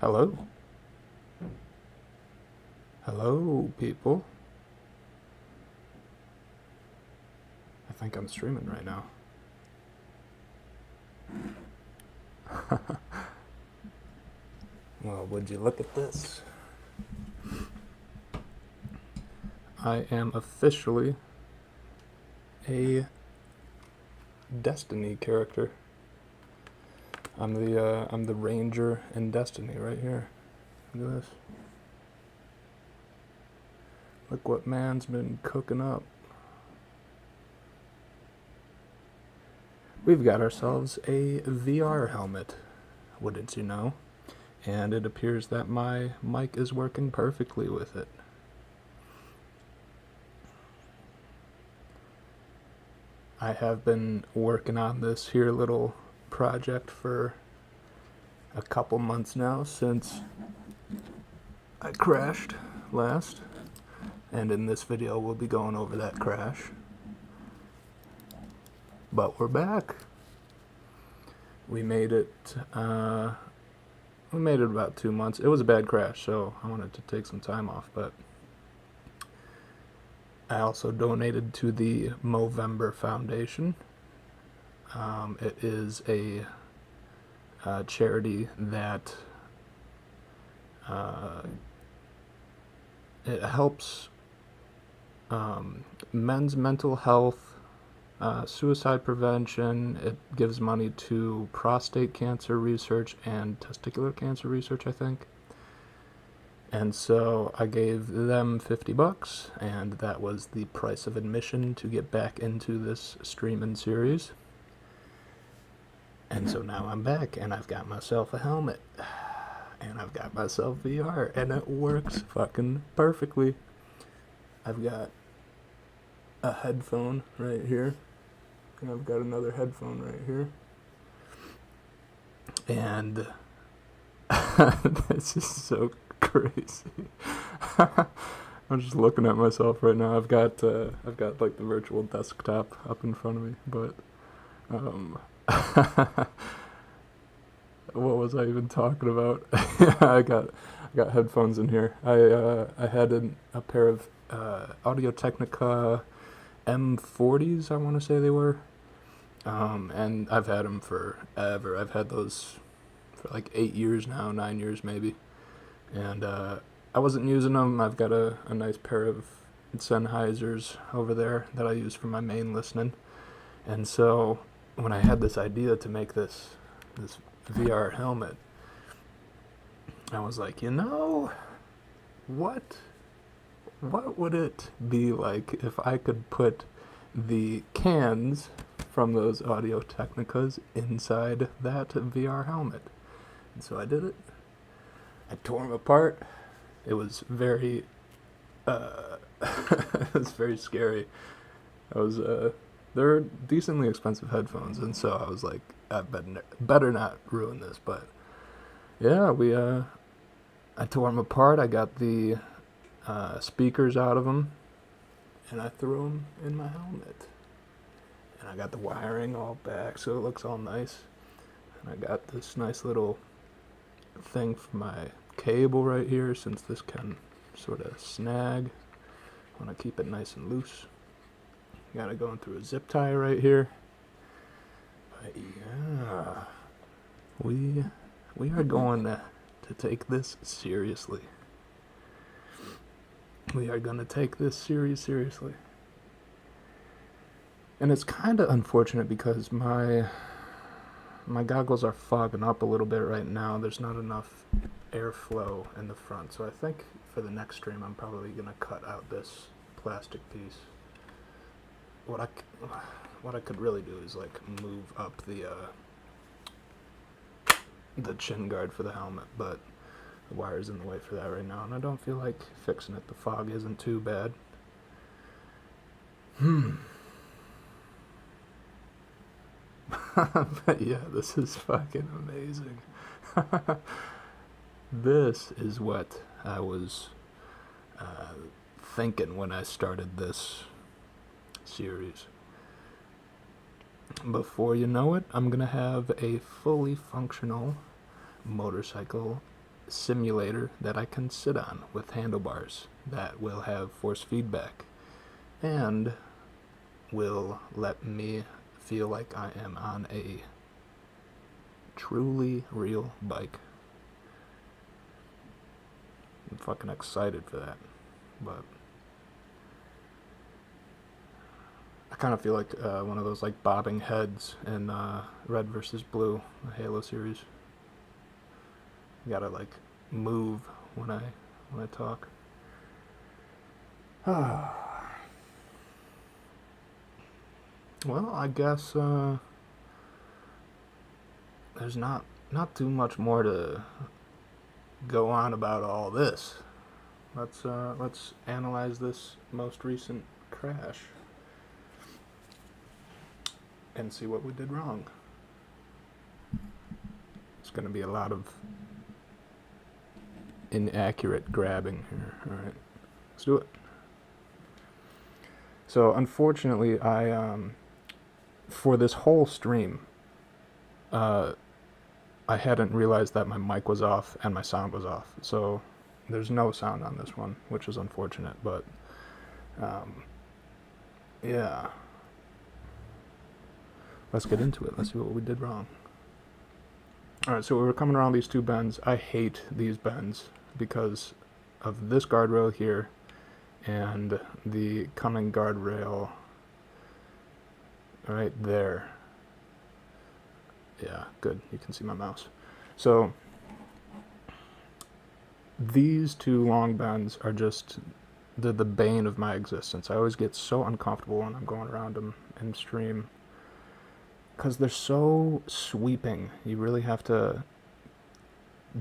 Hello? Hello, people. I think I'm streaming right now. Well, would you look at this? I am officially a Destiny character. I'm the ranger in Destiny right here. Look at this. Look what man's been cooking up. We've got ourselves a VR helmet, wouldn't you know? And it appears that my mic is working perfectly with it. I have been working on this here little project for a couple months now since I crashed last, and in this video we'll be going over that crash. But we're back. We made it about 2 months. It was a bad crash, so I wanted to take some time off, but I also donated to the Movember Foundation. It is a charity that it helps men's mental health, suicide prevention. It gives money to prostate cancer research and testicular cancer research, I think. And so I gave them $50, and that was the price of admission to get back into this streaming series. And so now I'm back, and I've got myself a helmet, and I've got myself VR, and it works fucking perfectly. I've got a headphone right here, and I've got another headphone right here. And this is so crazy. I'm just looking at myself right now. I've got like the virtual desktop up in front of me, but what was I even talking about? I got headphones in here. I had a pair of Audio Technica M40s, I want to say they were, and I've had them forever. I've had those for like 8 years now, 9 years maybe. And I wasn't using them. I've got a nice pair of Sennheisers over there that I use for my main listening. And so when I had this idea to make this VR helmet, I was like, what would it be like if I could put the cans from those Audio Technicas inside that VR helmet? And so I did it. I tore them apart. It was very, it was very scary. They're decently expensive headphones, and so I was like, I better not ruin this. But yeah, I tore them apart. I got the speakers out of them, and I threw them in my helmet. And I got the wiring all back, so it looks all nice. And I got this nice little thing for my cable right here, since this can sort of snag. I want to keep it nice and loose. Got it going through a zip tie right here. But yeah, we are going to take this seriously. We are going to take this series seriously. And it's kind of unfortunate because my goggles are fogging up a little bit right now. There's not enough airflow in the front, so I think for the next stream I'm probably gonna cut out this plastic piece. What I could really do is like move up the chin guard for the helmet, but the wire's in the way for that right now, and I don't feel like fixing it. The fog isn't too bad. But yeah, this is fucking amazing. This is what I was thinking when I started this series. Before you know it, I'm gonna have a fully functional motorcycle simulator that I can sit on with handlebars that will have force feedback and will let me feel like I am on a truly real bike. I'm fucking excited for that, but I kind of feel like one of those like bobbing heads in Red versus Blue, the Halo series. You gotta like move when I talk. Well, I guess there's not too much more to go on about all this. Let's analyze this most recent crash and see what we did wrong. It's going to be a lot of inaccurate grabbing here. All right, let's do it. So unfortunately, I for this whole stream, I hadn't realized that my mic was off and my sound was off. So there's no sound on this one, which is unfortunate, but yeah. Let's get into it. Let's see what we did wrong. Alright, so we were coming around these two bends. I hate these bends because of this guardrail here and the coming guardrail right there. Yeah, good. You can see my mouse. So these two long bends are just the bane of my existence. I always get so uncomfortable when I'm going around them in stream because they're so sweeping. You really have to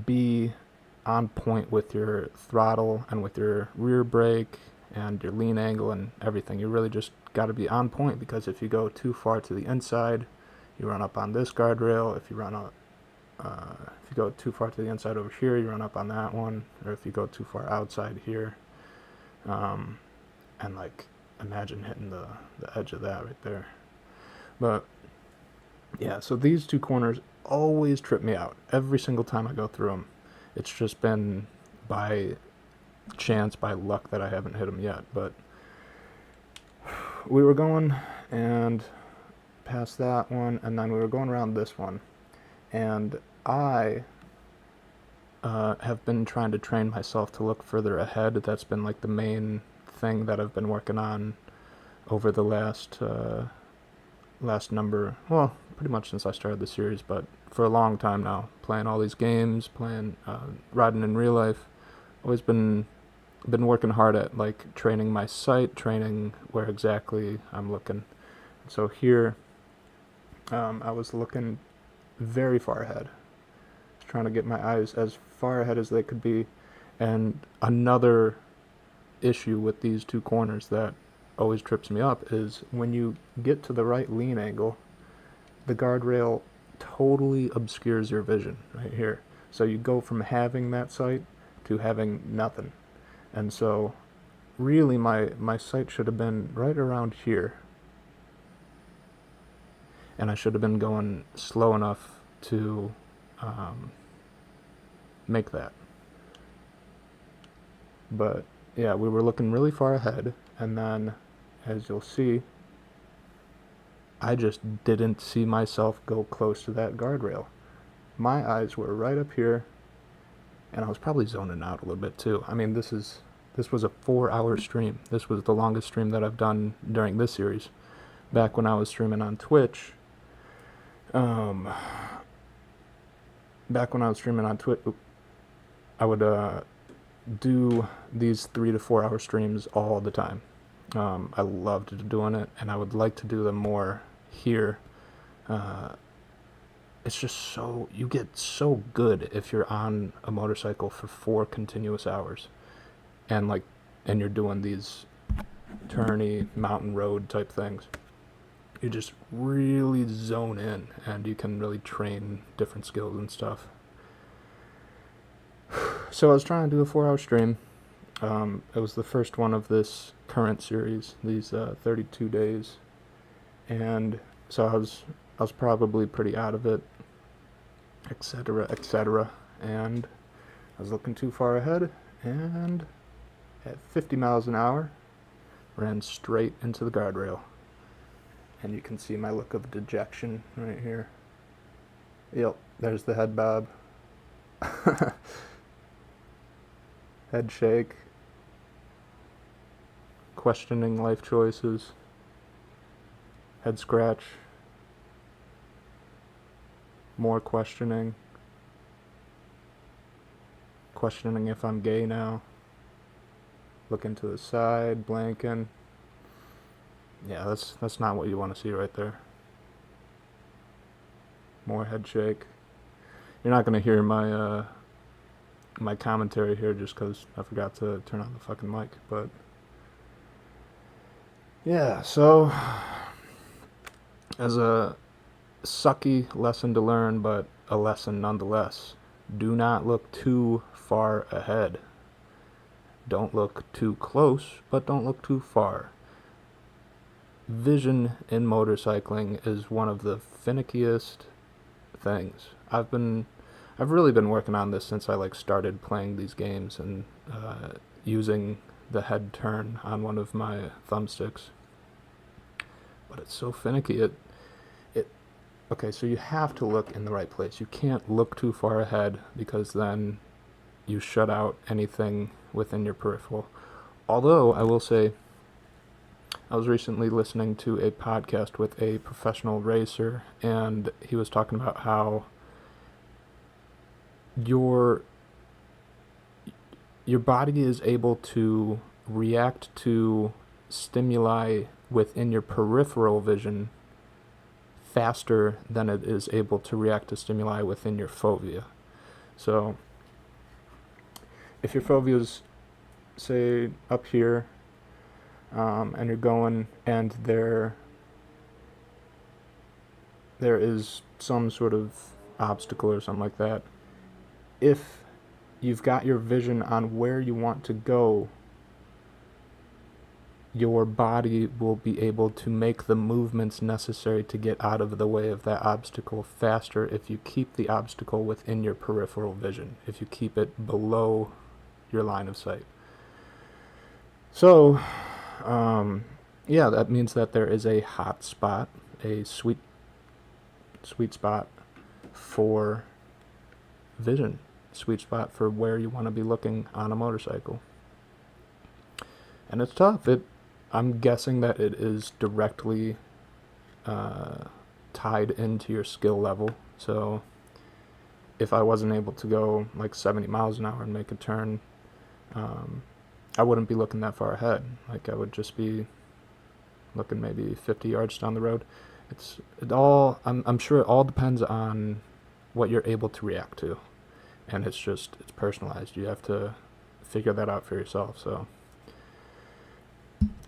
be on point with your throttle and with your rear brake and your lean angle and everything. You really just got to be on point, because if you go too far to the inside, you run up on this guardrail. If you go too far to the inside over here, you run up on that one. Or if you go too far outside here, and like imagine hitting the edge of that right there. But yeah, so these two corners always trip me out every single time I go through them. It's just been by chance, by luck, that I haven't hit them yet. But we were going and past that one, and then we were going around this one, and I have been trying to train myself to look further ahead. That's been like the main thing that I've been working on over the last number, well, pretty much since I started the series, but for a long time now, playing all these games, playing riding in real life. Always been working hard at like training my sight, training where exactly I'm looking. So here I was looking very far ahead, trying to get my eyes as far ahead as they could be. And another issue with these two corners that always trips me up is when you get to the right lean angle, the guardrail totally obscures your vision right here. So you go from having that sight to having nothing. And so really my sight should have been right around here, and I should have been going slow enough to make that. But yeah, we were looking really far ahead, and then as you'll see, I just didn't see myself go close to that guardrail. My eyes were right up here, and I was probably zoning out a little bit too. I mean, this was a 4-hour stream. This was the longest stream that I've done during this series. Back when I was streaming on Twitch, I would do these 3 to 4 hour streams all the time. I loved doing it, and I would like to do them more here. It's just so, you get so good if you're on a motorcycle for 4 continuous hours, and you're doing these turny mountain road type things. You just really zone in, and you can really train different skills and stuff. So I was trying to do a 4-hour stream. It was the first one of this current series, these 32 days, and so I was probably pretty out of it, etc., etc. And I was looking too far ahead, and at 50 miles an hour, ran straight into the guardrail. And you can see my look of dejection right here. Yep, there's the head bob. Head shake. Questioning life choices. Head scratch. More questioning. Questioning if I'm gay now. Looking to the side, blanking. Yeah, that's not what you want to see right there. More head shake. You're not gonna hear my my commentary here just because I forgot to turn on the fucking mic, but yeah. So as a sucky lesson to learn, but a lesson nonetheless, do not look too far ahead. Don't look too close, but don't look too far. Vision in motorcycling is one of the finickiest things. I've really been working on this since I started playing these games and using the head turn on one of my thumbsticks. But it's so finicky. Okay, so you have to look in the right place. You can't look too far ahead because then you shut out anything within your peripheral. Although I will say, I was recently listening to a podcast with a professional racer, and he was talking about how your body is able to react to stimuli within your peripheral vision faster than it is able to react to stimuli within your fovea. So if your fovea is, say, up here, and you're going, and there is some sort of obstacle or something like that, if you've got your vision on where you want to go, your body will be able to make the movements necessary to get out of the way of that obstacle faster if you keep the obstacle within your peripheral vision, if you keep it below your line of sight. So, yeah, that means that there is a hot spot, a sweet spot for vision, sweet spot for where you want to be looking on a motorcycle. And it's tough. I'm guessing that it is directly tied into your skill level. So if I wasn't able to go 70 miles an hour and make a turn, I wouldn't be looking that far ahead. I would just be looking maybe 50 yards down the road. I'm sure it all depends on what you're able to react to. And it's personalized. You have to figure that out for yourself. So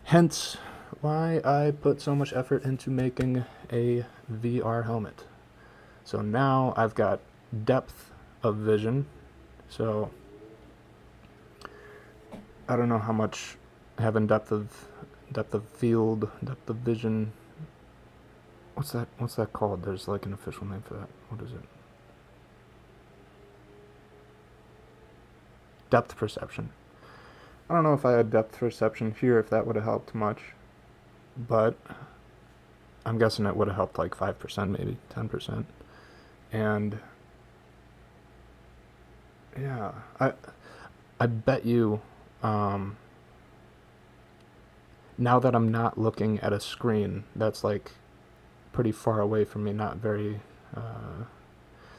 hence why I put so much effort into making a VR helmet. So now I've got depth of vision. So I don't know how much having depth of field, depth of vision. What's that called? There's an official name for that. What is it? Depth perception. I don't know if I had depth perception here, if that would have helped much, but I'm guessing it would have helped 5%, maybe 10%. And yeah, I bet you, now that I'm not looking at a screen that's pretty far away from me, not very,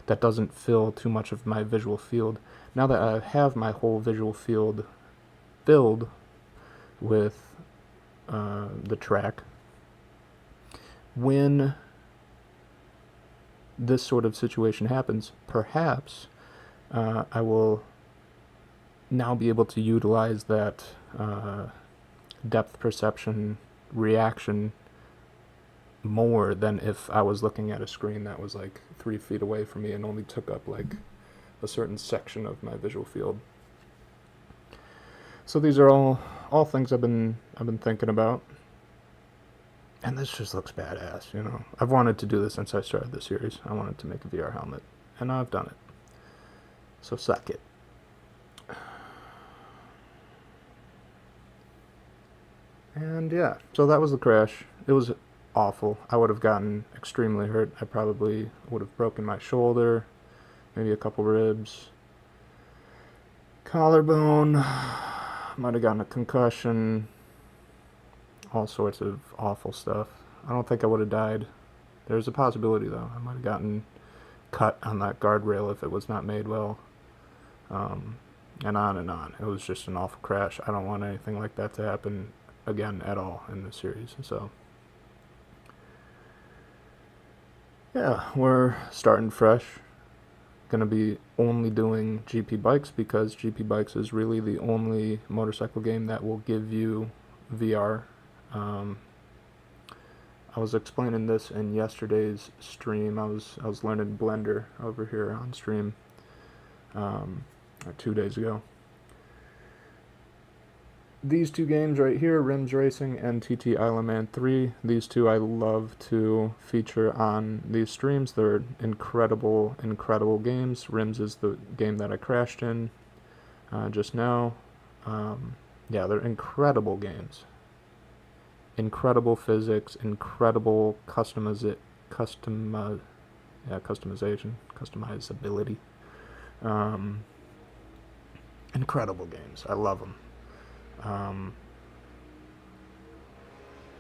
that doesn't fill too much of my visual field, now that I have my whole visual field filled with the track, when this sort of situation happens, perhaps I will now be able to utilize that depth perception reaction more than if I was looking at a screen that was 3 feet away from me and only took up a certain section of my visual field. So these are all things I've been thinking about, and this just looks badass. I've wanted to do this since I started the series. I wanted to make a VR helmet, and now I've done it. So suck it. And yeah, so that was the crash. It was awful. I would have gotten extremely hurt. I probably would have broken my shoulder, maybe a couple ribs, collarbone, might have gotten a concussion, all sorts of awful stuff. I don't think I would have died. There's a possibility, though. I might have gotten cut on that guardrail if it was not made well. And on and on. It was just an awful crash. I don't want anything like that to happen again at all in the series. So, yeah, we're starting fresh. Gonna be only doing GP Bikes because GP Bikes is really the only motorcycle game that will give you VR. I was explaining this in yesterday's stream. I was learning Blender over here on stream 2 days ago. These two games right here, Rims Racing and TT Isle of Man 3, these two I love to feature on these streams. They're incredible, incredible games. Rims is the game that I crashed in just now. Yeah, they're incredible games. Incredible physics, incredible customization, customizability. Incredible games. I love them.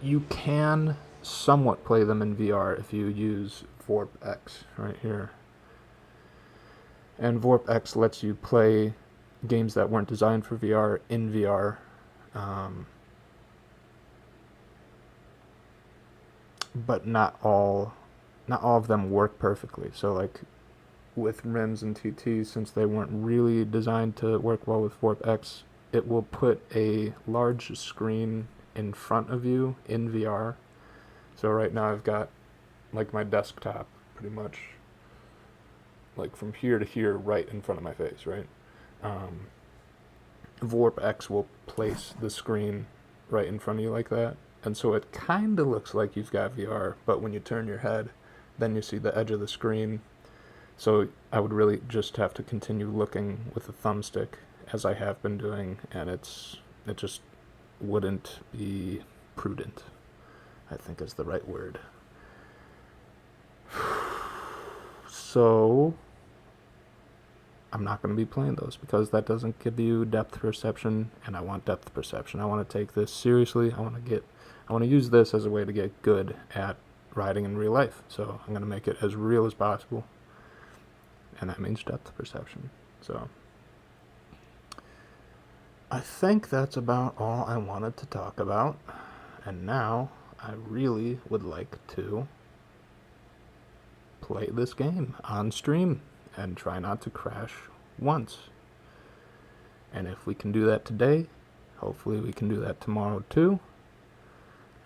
You can somewhat play them in VR if you use VorpX right here. And VorpX lets you play games that weren't designed for VR in VR. But not all of them work perfectly. So like with Rims and TT, since they weren't really designed to work well with VorpX, it will put a large screen in front of you in VR. So right now I've got like my desktop pretty much like from here to here right in front of my face, right? VorpX will place the screen right in front of you like that. And so it kind of looks like you've got VR, but when you turn your head, then you see the edge of the screen. So I would really just have to continue looking with a thumbstick as I have been doing, and it just wouldn't be prudent, I think is the right word. So I'm not going to be playing those because that doesn't give you depth perception, and I want depth perception. I want to take this seriously. I want to use this as a way to get good at riding in real life. So I'm going to make it as real as possible, and that means depth perception. So I think that's about all I wanted to talk about. And now I really would like to play this game on stream and try not to crash once. And if we can do that today, hopefully we can do that tomorrow too.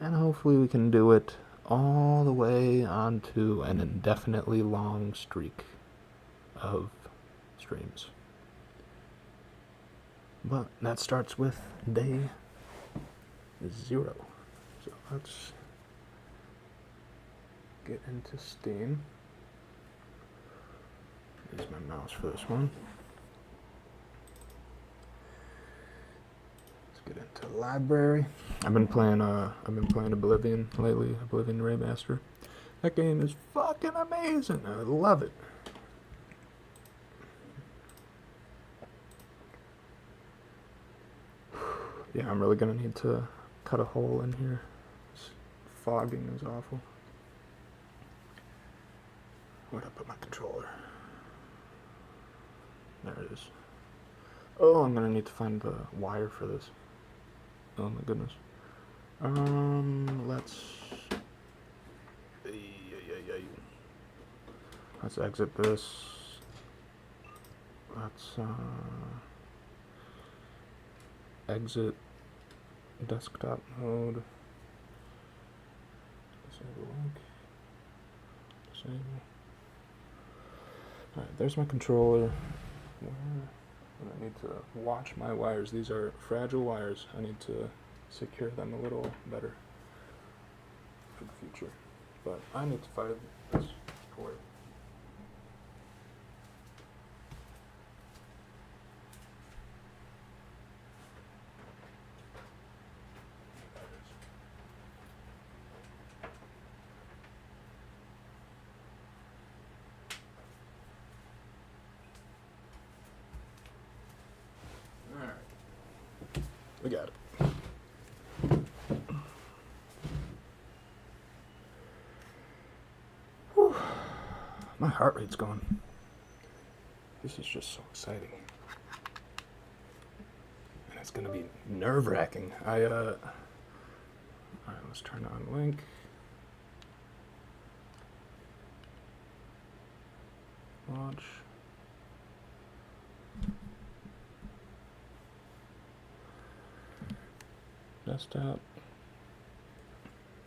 And hopefully we can do it all the way onto an indefinitely long streak of streams. But that starts with day 0. So let's get into Steam. Use my mouse for this one. Let's get into library. I've been playing Oblivion lately, Oblivion Remaster. That game is fucking amazing. I love it. Yeah, I'm really gonna need to cut a hole in here. This fogging is awful. Where'd I put my controller? There it is. Oh, I'm gonna need to find the wire for this. Oh my goodness. Let's exit this. Let's exit desktop mode. Disable link. Disable. Alright, there's my controller. I need to watch my wires. These are fragile wires. I need to secure them a little better for the future. But I need to find this cord. We got it. Whew. My heart rate's going. This is just so exciting. And it's gonna be nerve-wracking. Alright, let's turn on link. Launch. Desktop.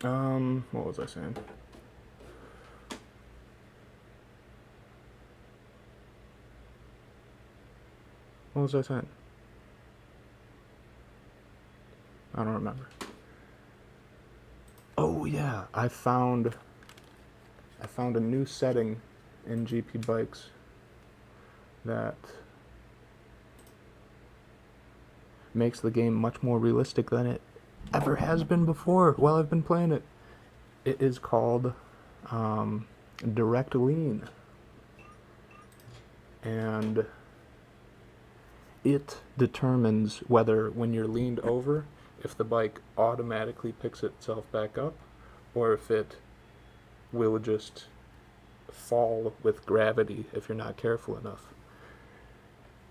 What was I saying? What was I saying? I don't remember. Oh yeah, I found a new setting in GP Bikes that makes the game much more realistic than it ever has been before while I've been playing it. It is called Direct Lean. And it determines whether, when you're leaned over, if the bike automatically picks itself back up, or if it will just fall with gravity if you're not careful enough.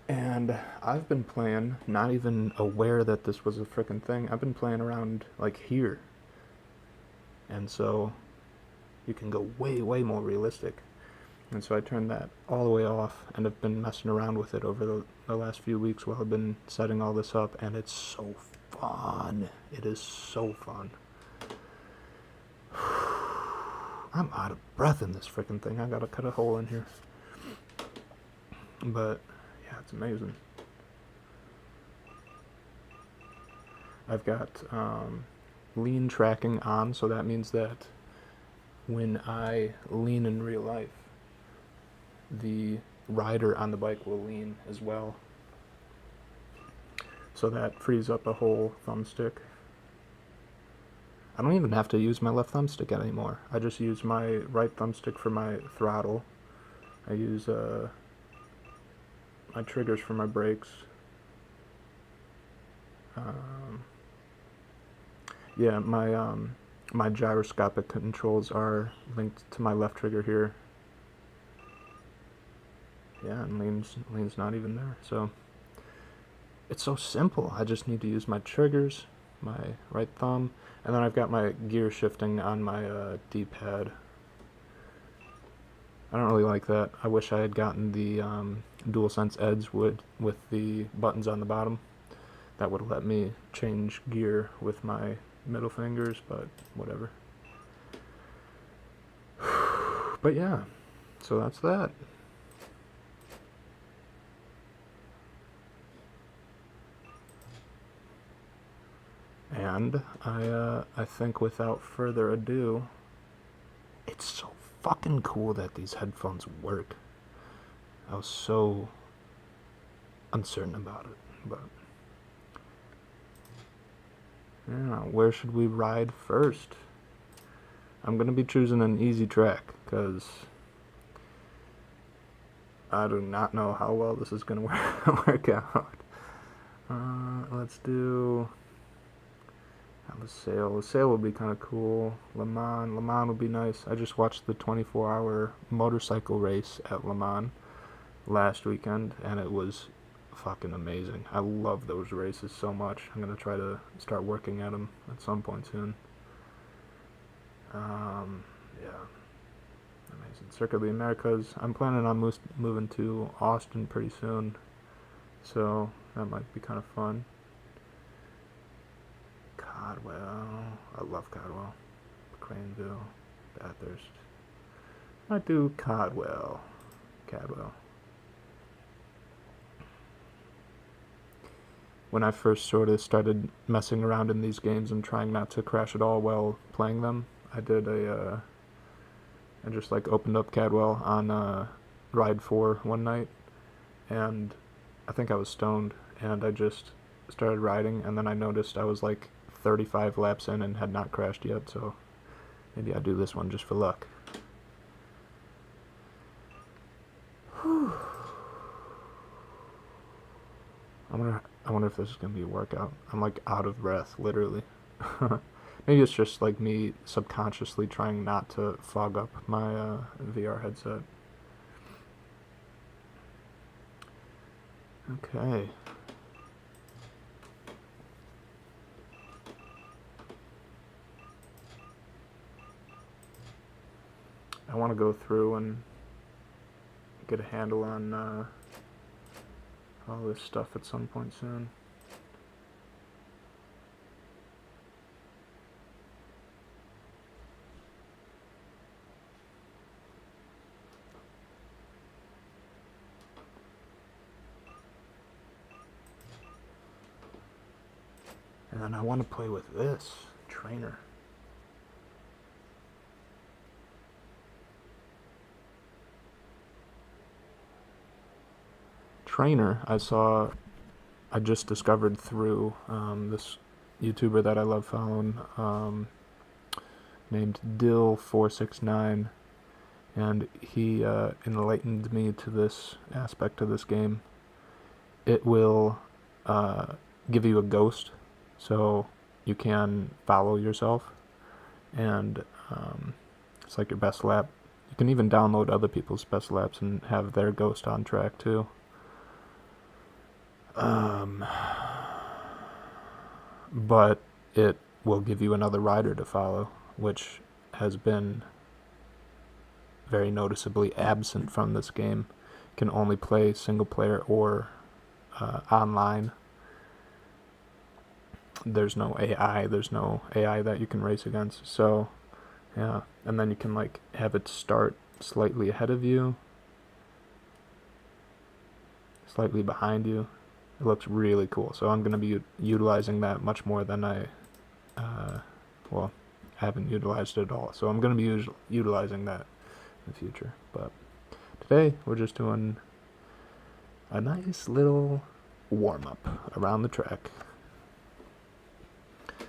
And I've been playing, not even aware that this was a frickin' thing. I've been playing around like here. And so you can go way, way more realistic. And so I turned that all the way off, and I've been messing around with it over the last few weeks while I've been setting all this up, and it's so fun. It is so fun. I'm out of breath in this freaking thing. I gotta cut a hole in here. But, yeah, it's amazing. I've got lean tracking on, so that means that when I lean in real life, the rider on the bike will lean as well. So that frees up a whole thumbstick. I don't even have to use my left thumbstick anymore. I just use my right thumbstick for my throttle. I use my triggers for my brakes. Yeah, my gyroscopic controls are linked to my left trigger here. Yeah, and lean's not even there. So it's so simple. I just need to use my triggers, my right thumb, and then I've got my gear shifting on my D-pad. I don't really like that. I wish I had gotten the DualSense Edge with the buttons on the bottom. That would have let me change gear with my middle fingers, but whatever. But yeah, so that's that. And I think without further ado, it's so fucking cool that these headphones work. I was so uncertain about it, but yeah, where should we ride first? I'm gonna be choosing an easy track because I do not know how well this is gonna work out. Let's do LaSalle would be kind of cool. Le Mans would be nice. I just watched the 24-hour motorcycle race at Le Mans last weekend, and it was fucking amazing. I love those races so much. I'm gonna try to start working at them at some point soon. Yeah, amazing. Circuit of the Americas. I'm planning on moving to Austin pretty soon, so that might be kind of fun. Codwell. I love Codwell. Craneville. Bathurst. Might do Cadwell. When I first sort of started messing around in these games and trying not to crash at all while playing them, I did I just like opened up Cadwell on Ride 4 one night, and I think I was stoned, and I just started riding, and then I noticed I was like 35 laps in and had not crashed yet, so maybe I'll do this one just for luck. I wonder if this is going to be a workout. I'm like out of breath, literally. Maybe it's just like me subconsciously trying not to fog up my VR headset. Okay. I want to go through and get a handle on all this stuff at some point soon. And then I want to play with this trainer. Trainer, I just discovered through this YouTuber that I love following, named Dill469, and he enlightened me to this aspect of this game. It will give you a ghost, so you can follow yourself, and it's like your best lap. You can even download other people's best laps and have their ghost on track too. But it will give you another rider to follow, which has been very noticeably absent from this game. You can only play single player or online. There's no AI that you can race against. So yeah, and then you can like have it start slightly ahead of you, slightly behind you. It looks really cool. So I'm going to be utilizing that much more than I haven't utilized it at all. So I'm going to be utilizing that in the future. But today we're just doing a nice little warm-up around the track.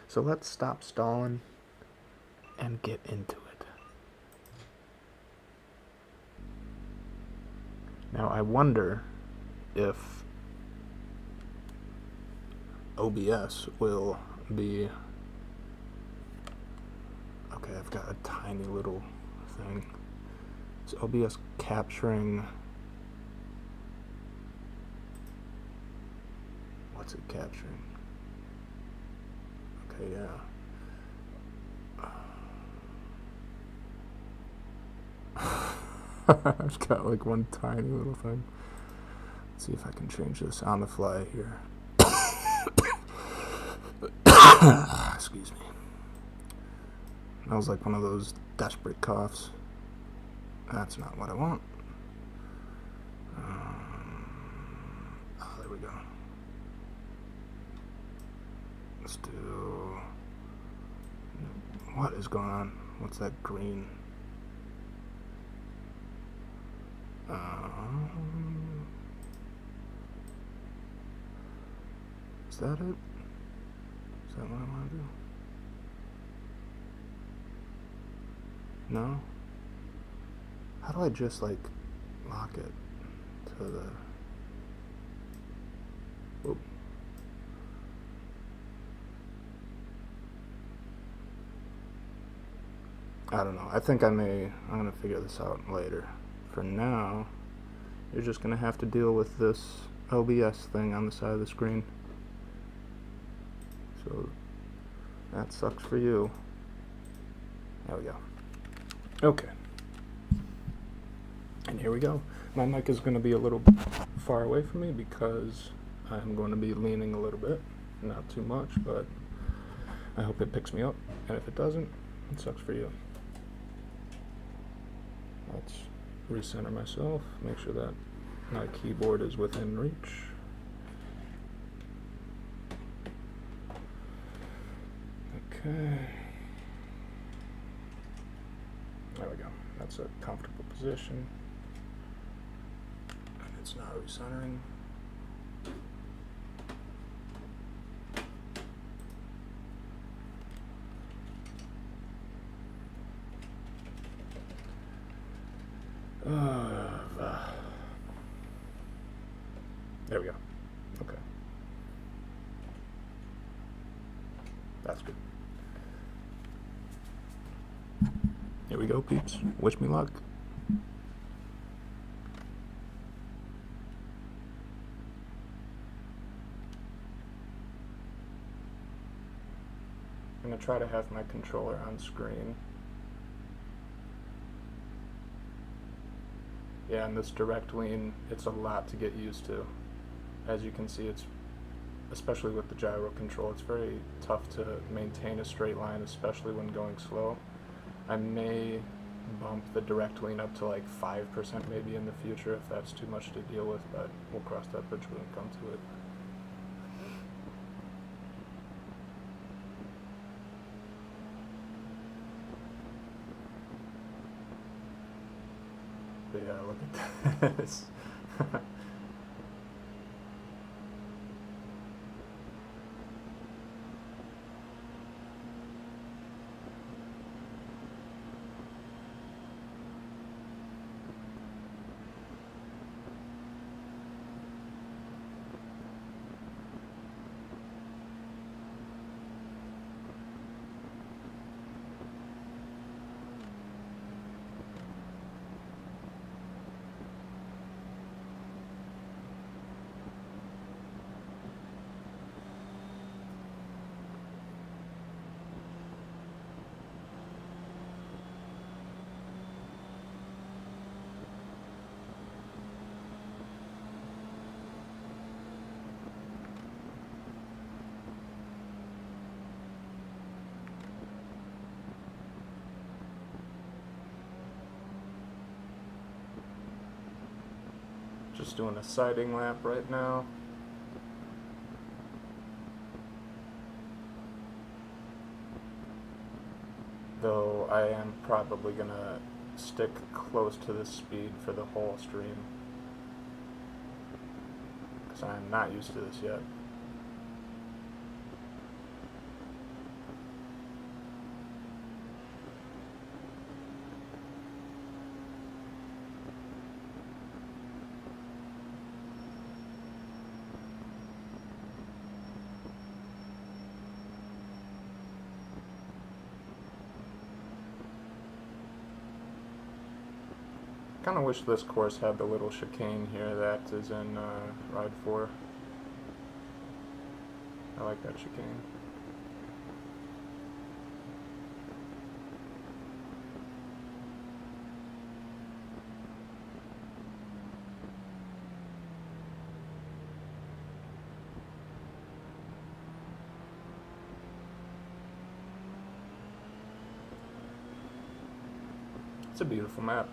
So let's stop stalling and get into it. Now I wonder if OBS will be... Okay, I've got a tiny little thing. Is OBS capturing... What's it capturing? Okay, yeah. I've got like one tiny little thing. Let's see if I can change this on the fly here. Excuse me. That was like one of those desperate coughs. That's not what I want. There we go. Let's do... What is going on? What's that green? Is that it? Is that what I want to do? No? How do I just like lock it to the... Whoop. I don't know. I think I'm gonna figure this out later. For now, you're just gonna have to deal with this OBS thing on the side of the screen. So that sucks for you. There we go. Okay. And here we go. My mic is going to be a little far away from me because I'm going to be leaning a little bit. Not too much, but I hope it picks me up. And if it doesn't, it sucks for you. Let's recenter myself. Make sure that my keyboard is within reach. Okay. There we go. That's a comfortable position. And it's not recentering. There we go. Okay. go, peeps. Wish me luck. I'm going to try to have my controller on screen. Yeah, and this direct lean, it's a lot to get used to. As you can see, it's, especially with the gyro control, it's very tough to maintain a straight line, especially when going slow. I may bump the direct lean up to like 5% maybe in the future if that's too much to deal with, but we'll cross that bridge when we come to it. But yeah, look at this. Just doing a sighting lap right now. Though I am probably gonna stick close to this speed for the whole stream, because I'm not used to this yet. Kind of wish this course had the little chicane here that is in Ride 4. I like that chicane. It's a beautiful map.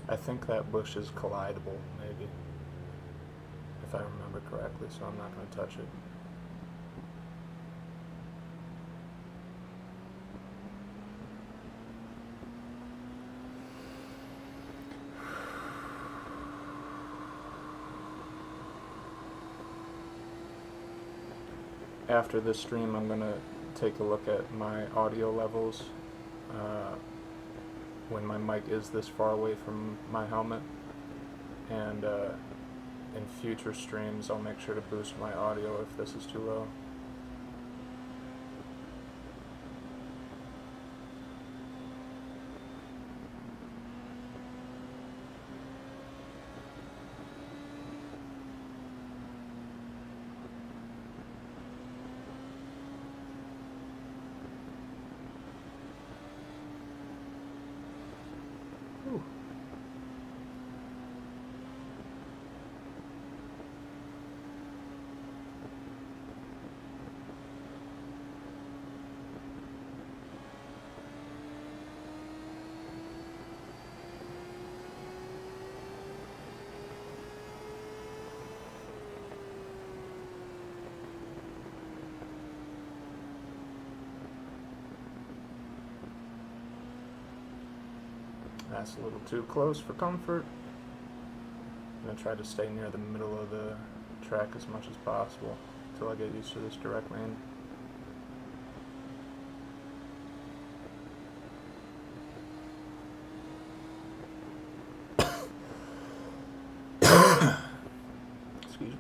I think that bush is collidable, maybe, if I remember correctly, so I'm not going to touch it. After this stream, I'm going to take a look at my audio levels when my mic is this far away from my helmet, and in future streams I'll make sure to boost my audio if this is too low. Ooh. That's a little too close for comfort. going to try to stay near the middle of the track as much as possible until I get used to this direct lane. Excuse me.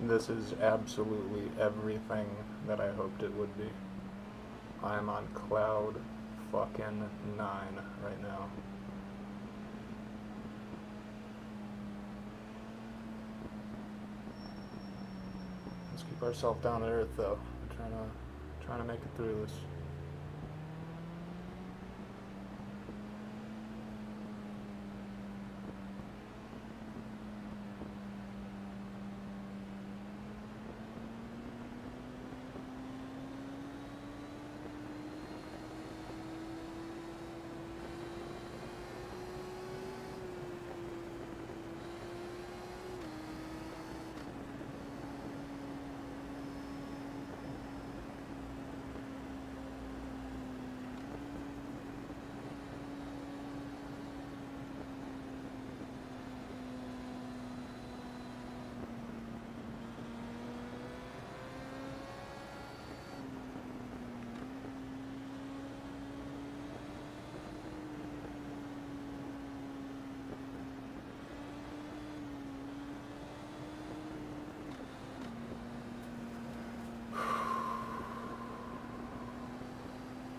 This is absolutely everything that I hoped it would be. I'm on cloud fucking 9 right now. Let's keep ourselves down to earth though. Trying to make it through this.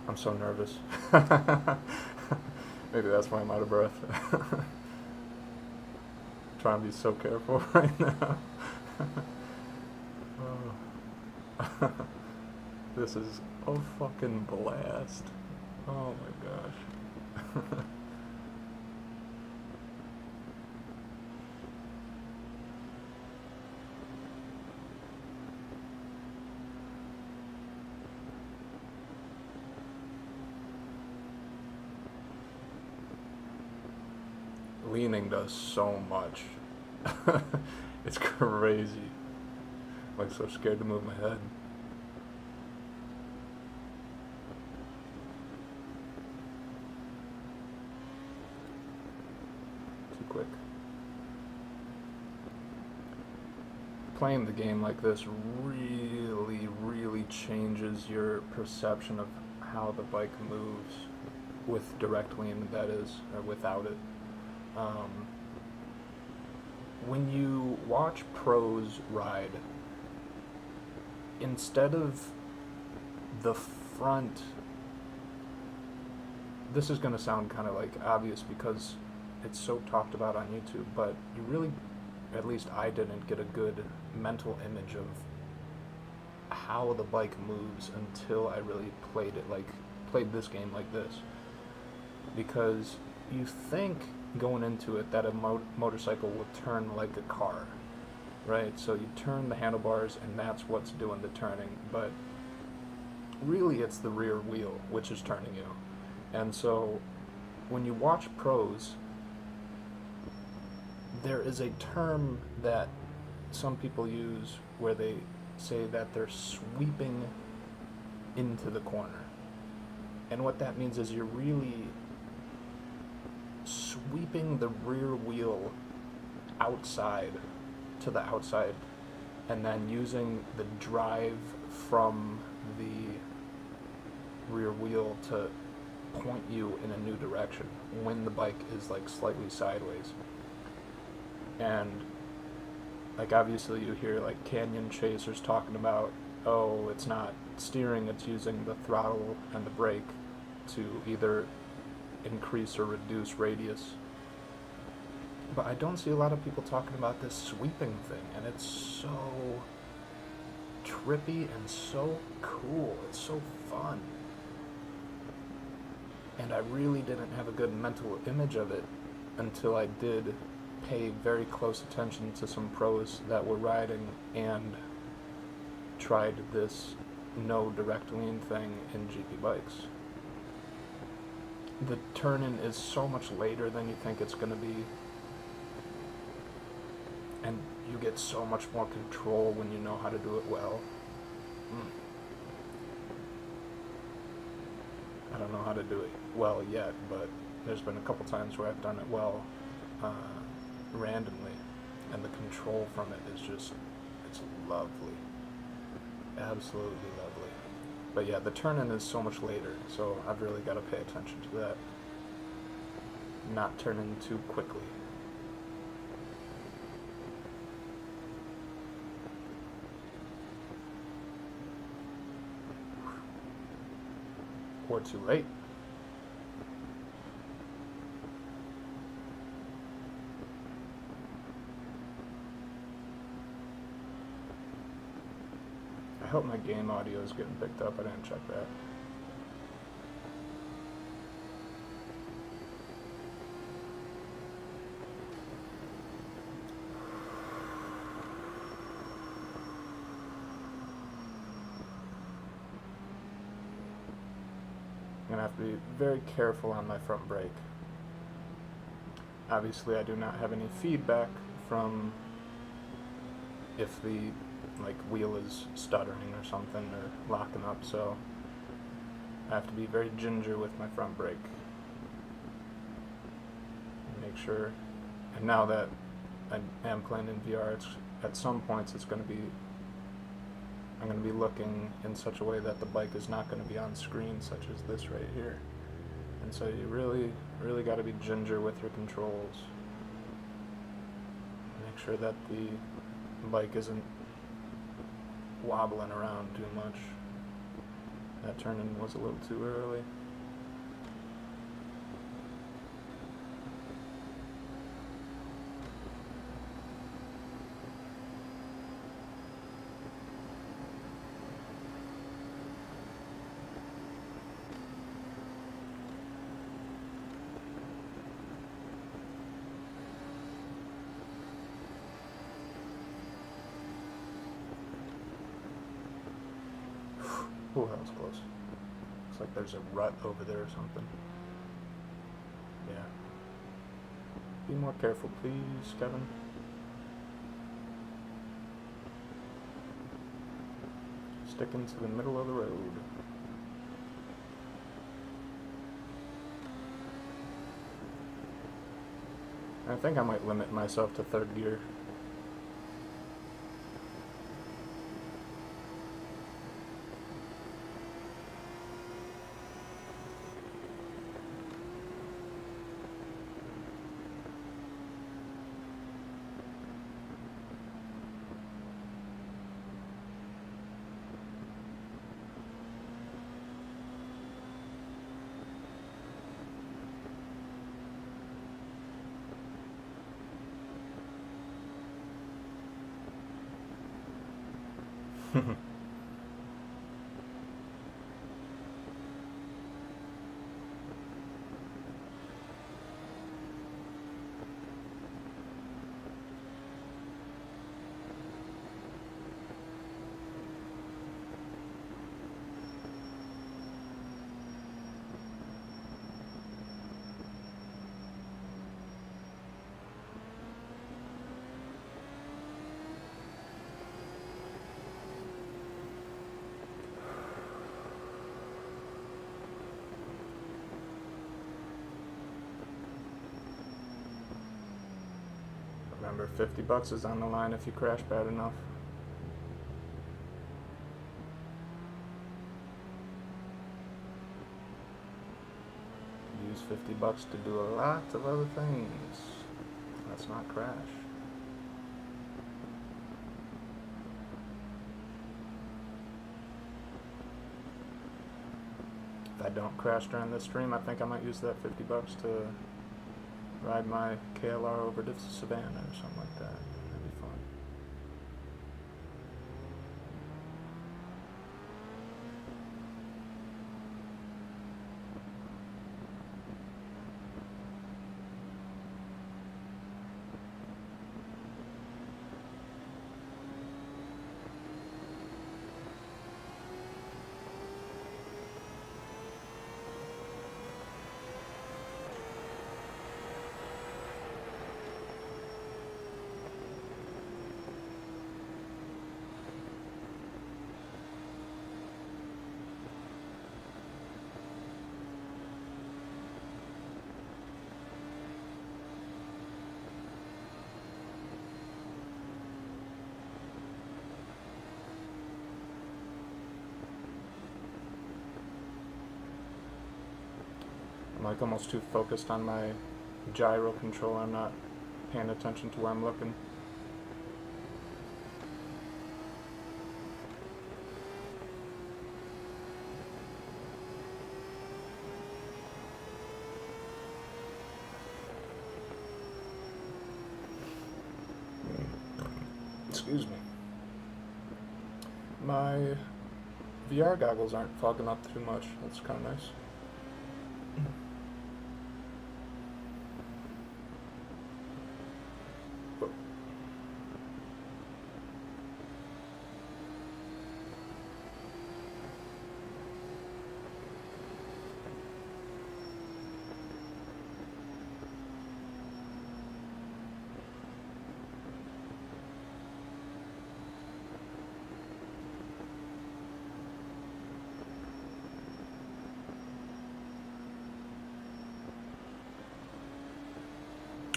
I'm so nervous. Maybe that's why I'm out of breath. Trying to be so careful right now. Oh. This is a fucking blast. Oh my gosh. Leaning does so much. It's crazy. I'm like so scared to move my head. Too quick. Playing the game like this really changes your perception of how the bike moves with direct lean, that is, or without it. When you watch pros ride, instead of the front, this is going to sound kind of like obvious because it's so talked about on YouTube, but you really, at least I didn't get a good mental image of how the bike moves until I really played this game like this. Because you think going into it that a motorcycle will turn like a car, right? So you turn the handlebars and that's what's doing the turning, but really it's the rear wheel which is turning you. And so when you watch pros, there is a term that some people use where they say that they're sweeping into the corner. And what that means is you're really sweeping the rear wheel outside to the outside and then using the drive from the rear wheel to point you in a new direction when the bike is like slightly sideways. And like obviously you hear like canyon chasers talking about, oh, it's not steering, it's using the throttle and the brake to either increase or reduce radius. But I don't see a lot of people talking about this sweeping thing, and it's so trippy and so cool. It's so fun. And I really didn't have a good mental image of it until I did pay very close attention to some pros that were riding and tried this no direct lean thing in GP bikes. The turn-in is so much later than you think it's going to be, and you get so much more control when you know how to do it well. I don't know how to do it well yet, but there's been a couple times where I've done it well randomly, and the control from it is just, it's lovely. Absolutely lovely. But yeah, the turn-in is so much later, so I've really got to pay attention to that. Not turn in too quickly. Or too late. I hope my game audio is getting picked up. I didn't check that. I'm going to have to be very careful on my front brake. Obviously, I do not have any feedback from if the wheel is stuttering or something or locking up, so I have to be very ginger with my front brake. Make sure, and now that I am playing in VR, at some points I'm going to be looking in such a way that the bike is not going to be on screen, such as this right here. And so you really got to be ginger with your controls. Make sure that the bike isn't wobbling around too much. That turn-in was a little too early. Oh, that was close. Looks like there's a rut over there or something. Yeah. Be more careful, please, Kevin. Sticking to the middle of the road. I think I might limit myself to third gear. Remember, $50 is on the line if you crash bad enough. Use $50 to do a lot of other things. Let's not crash. If I don't crash during this stream, I think I might use that $50 to ride my KLR over to Savannah or something like that. That'd be fun. I'm like almost too focused on my gyro control. I'm not paying attention to where I'm looking. Excuse me. My VR goggles aren't fogging up too much. That's kind of nice.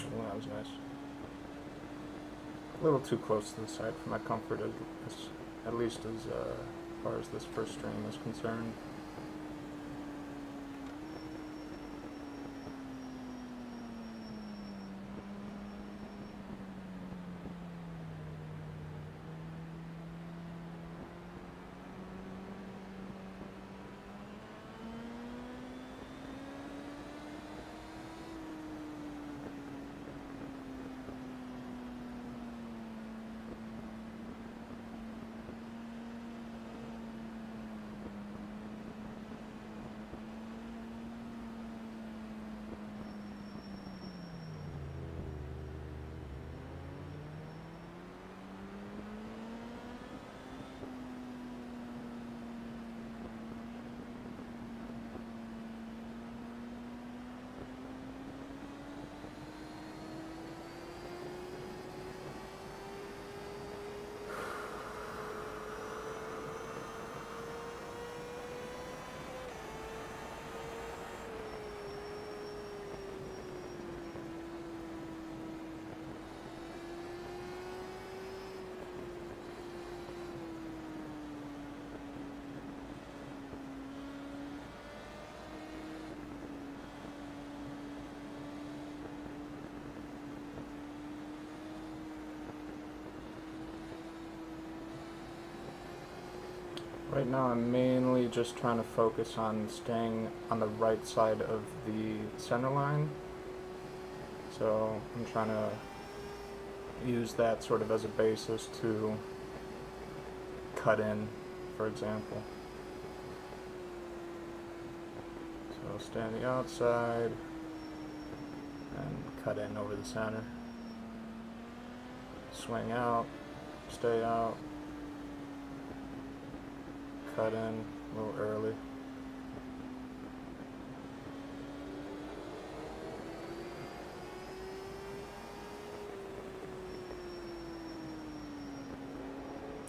Oh, that was nice. A little too close to the side for my comfort, at least as far as this first stream is concerned. Right now I'm mainly just trying to focus on staying on the right side of the center line. So I'm trying to use that sort of as a basis to cut in, for example. So stay on the outside and cut in over the center. Swing out, stay out. Cut in a little early.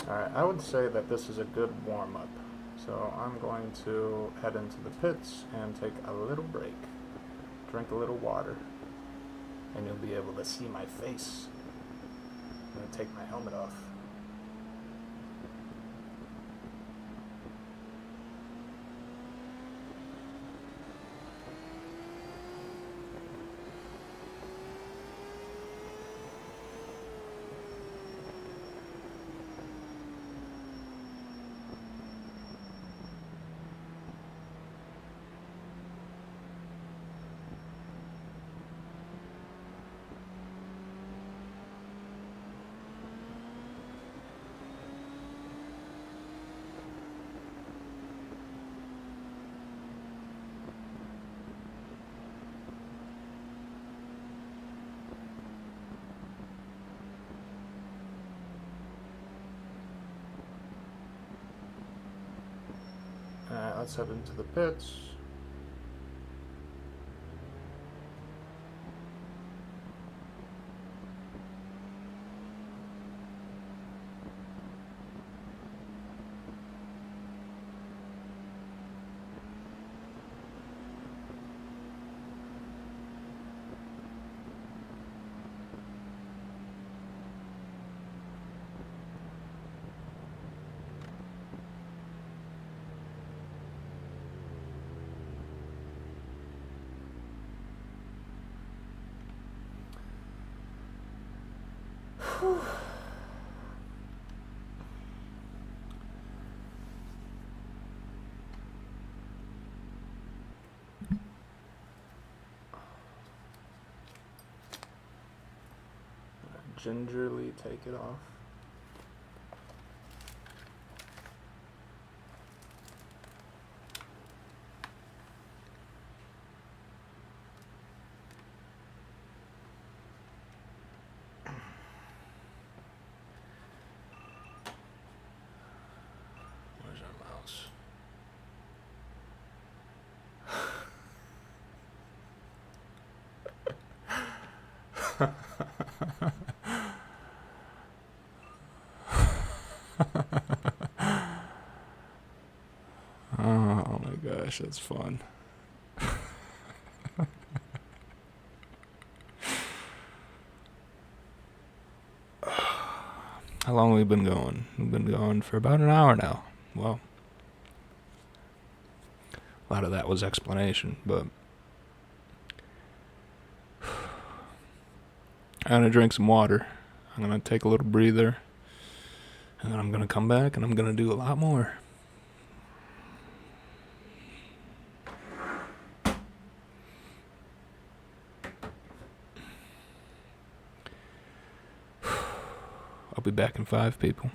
Alright, I would say that this is a good warm-up. So I'm going to head into the pits and take a little break. Drink a little water. And you'll be able to see my face. I'm going to take my helmet off. let's head into the pits. Gingerly take it off. Where's our mouse? Oh my gosh, that's fun. How long have we been going? We've been going for about an hour now. Well, a lot of that was explanation, but I'm gonna drink some water. I'm gonna take a little breather, and then I'm gonna come back and I'm gonna do a lot more. I'll be back in 5, people.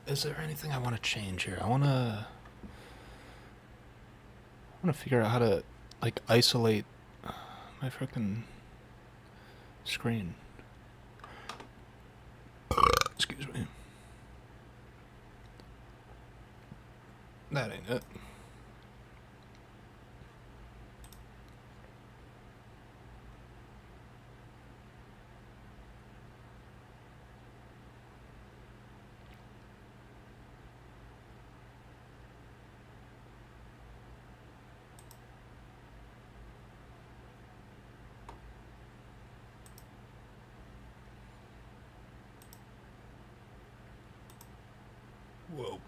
is there anything I want to change here? I want to figure out how to like isolate my freaking screen. Excuse me. That ain't it. Whoa.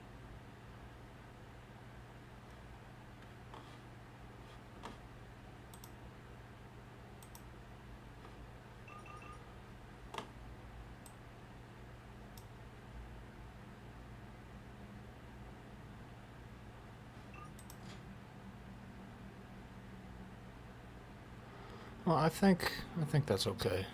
Well, I think that's okay.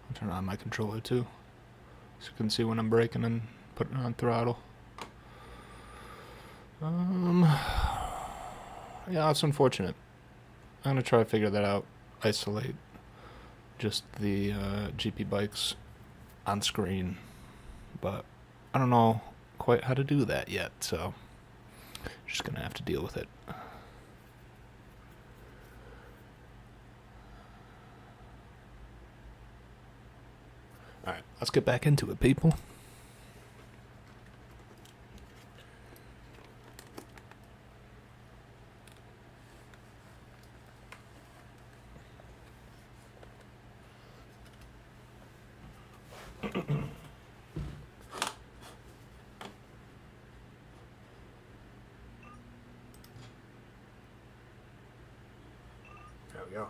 I'll turn on my controller too, so you can see when I'm braking and putting on throttle. Yeah, it's unfortunate. I'm gonna try to figure that out. Isolate just the GP bikes on screen, but I don't know quite how to do that yet, so just gonna have to deal with it. Alright, let's get back into it, people. There we go.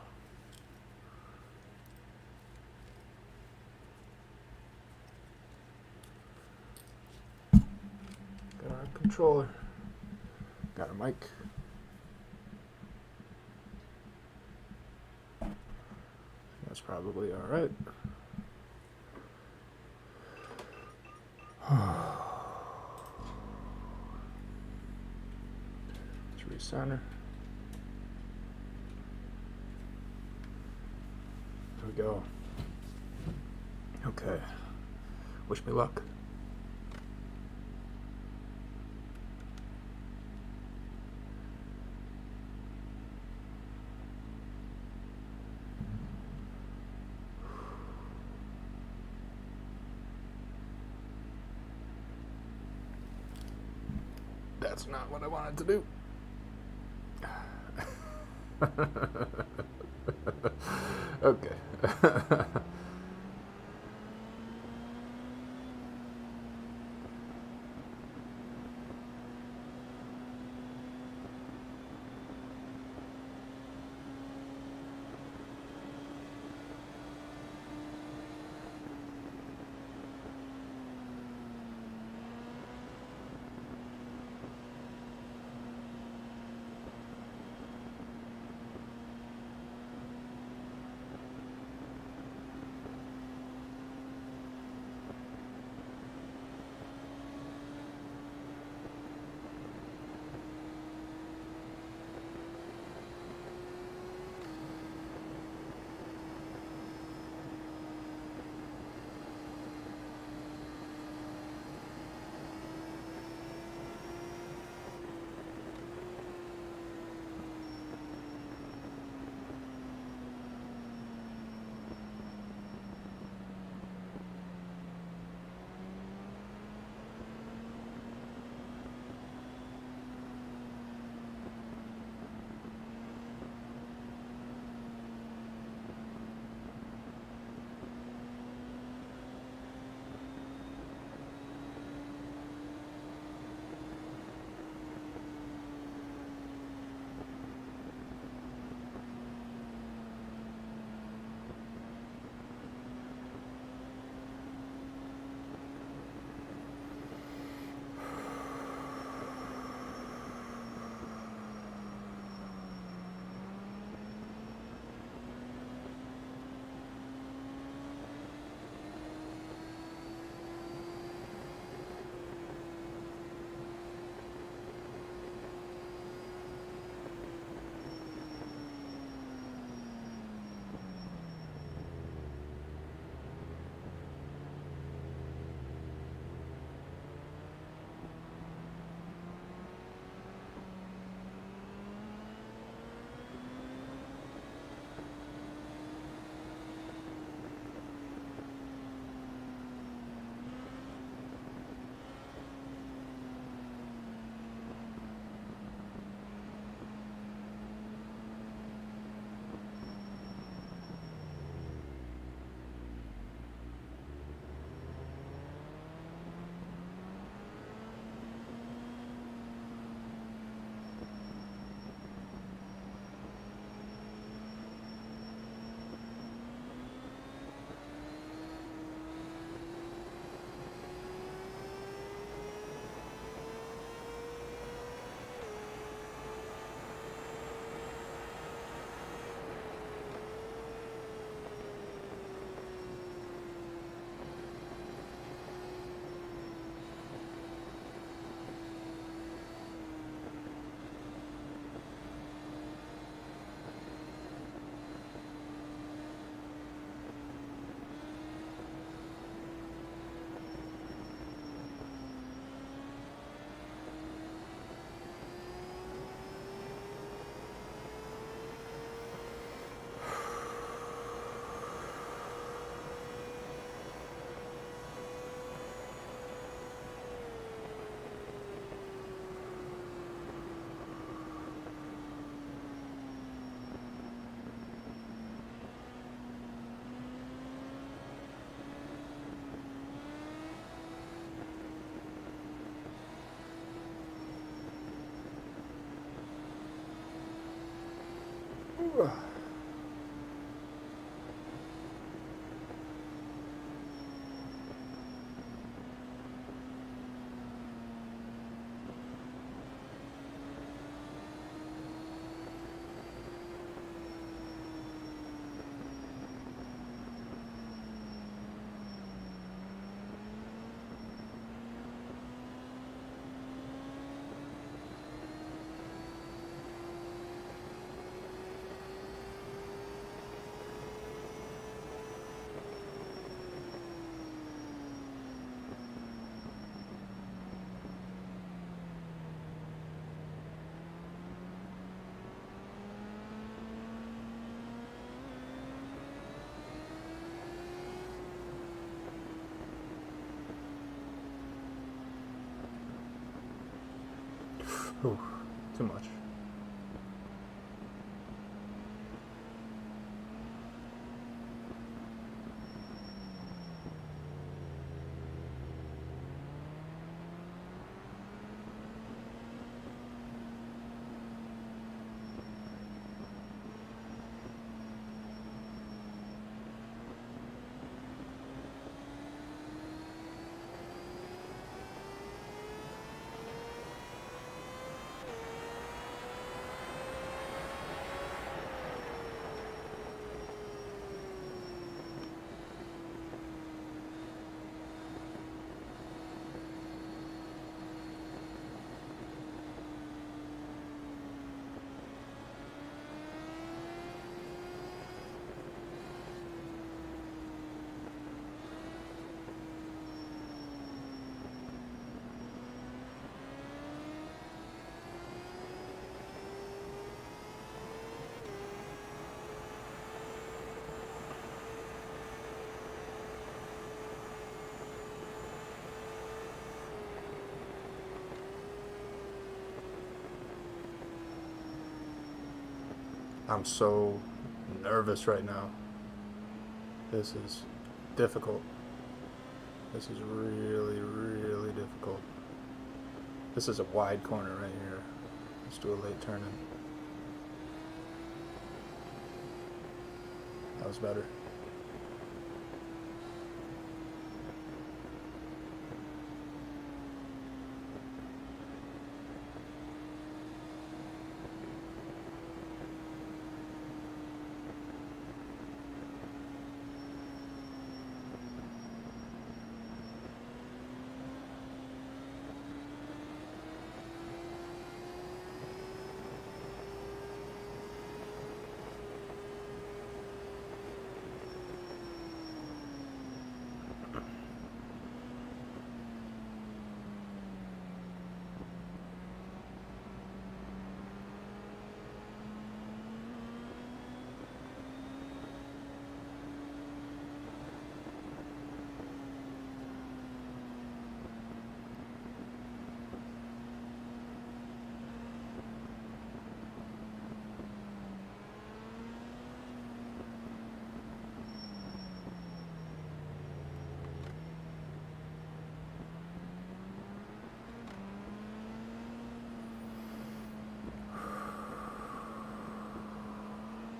Got our controller. Got a mic. That's probably alright. Let's recenter. There we go. Okay. Wish me luck. That's not what I wanted to do. Okay. Ooh, too much. I'm so nervous right now. This is difficult. This is really, really difficult. This is a wide corner right here. Let's do a late turn in. That was better.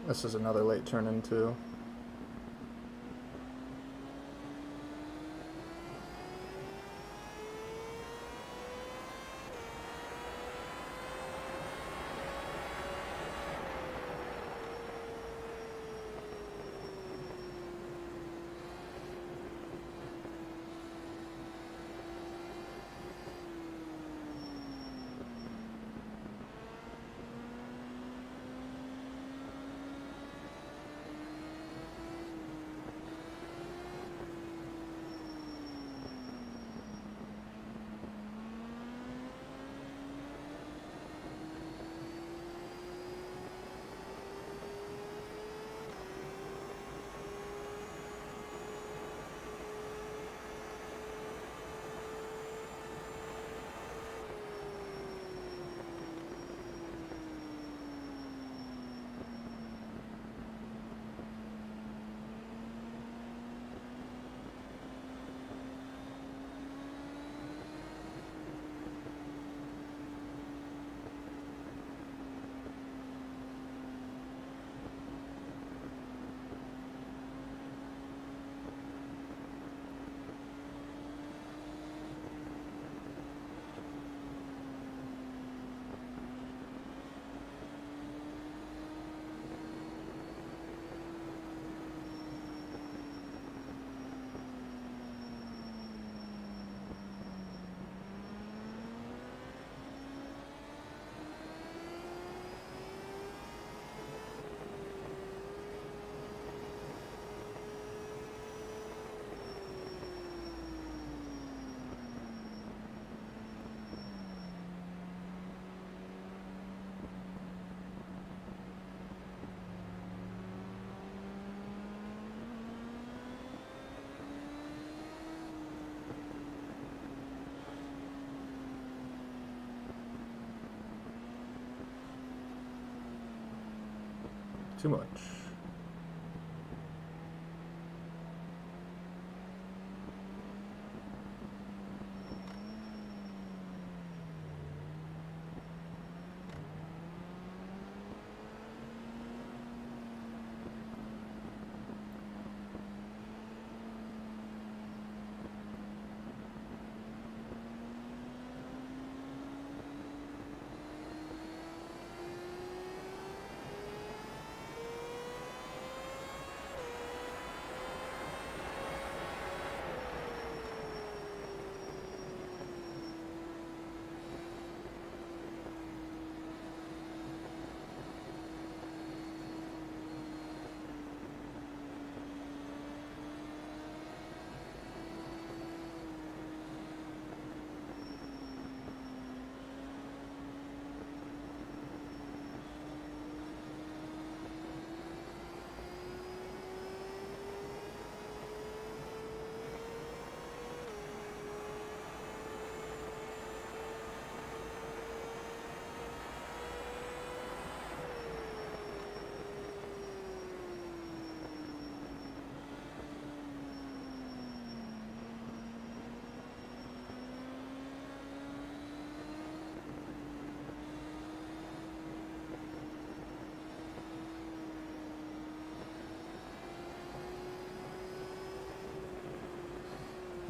This is another late turn in too. too much.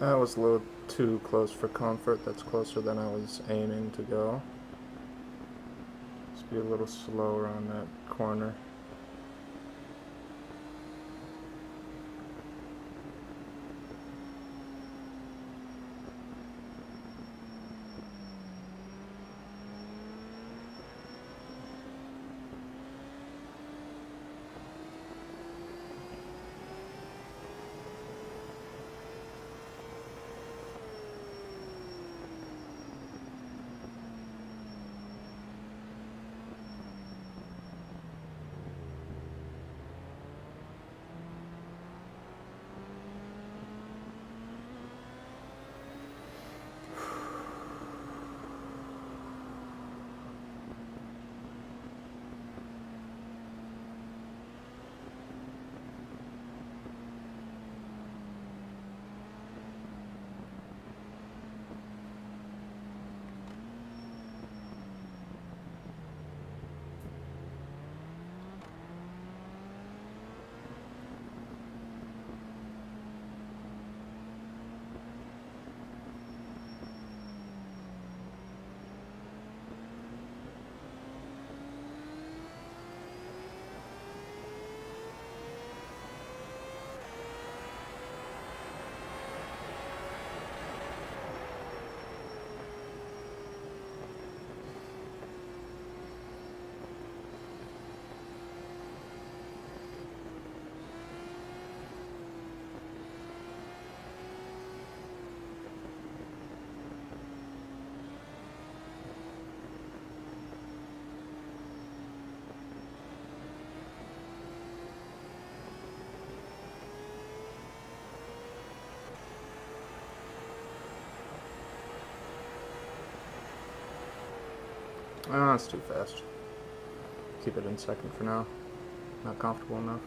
That was a little too close for comfort. That's closer than I was aiming to go. Just be a little slower on that corner. Oh, that's too fast. Keep it in second for now. Not comfortable enough.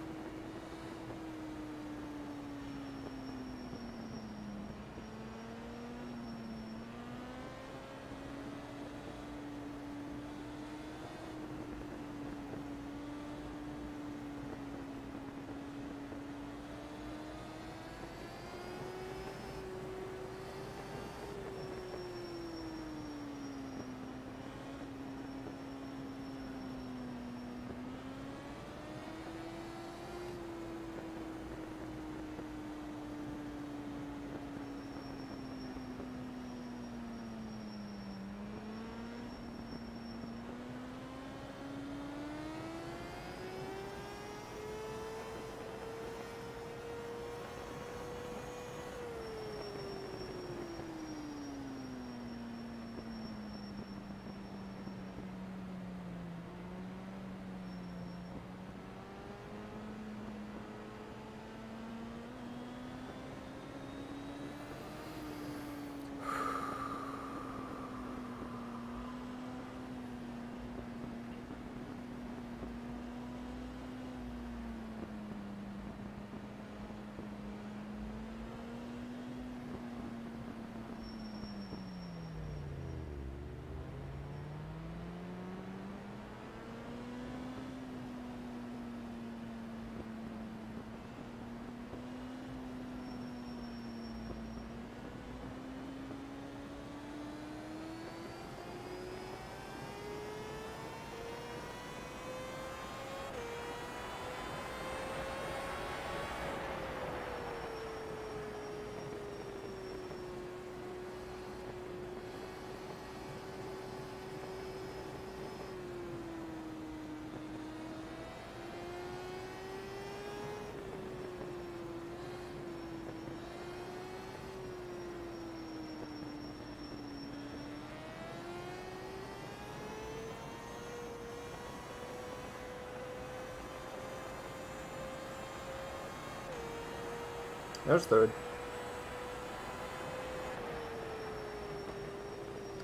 There's third.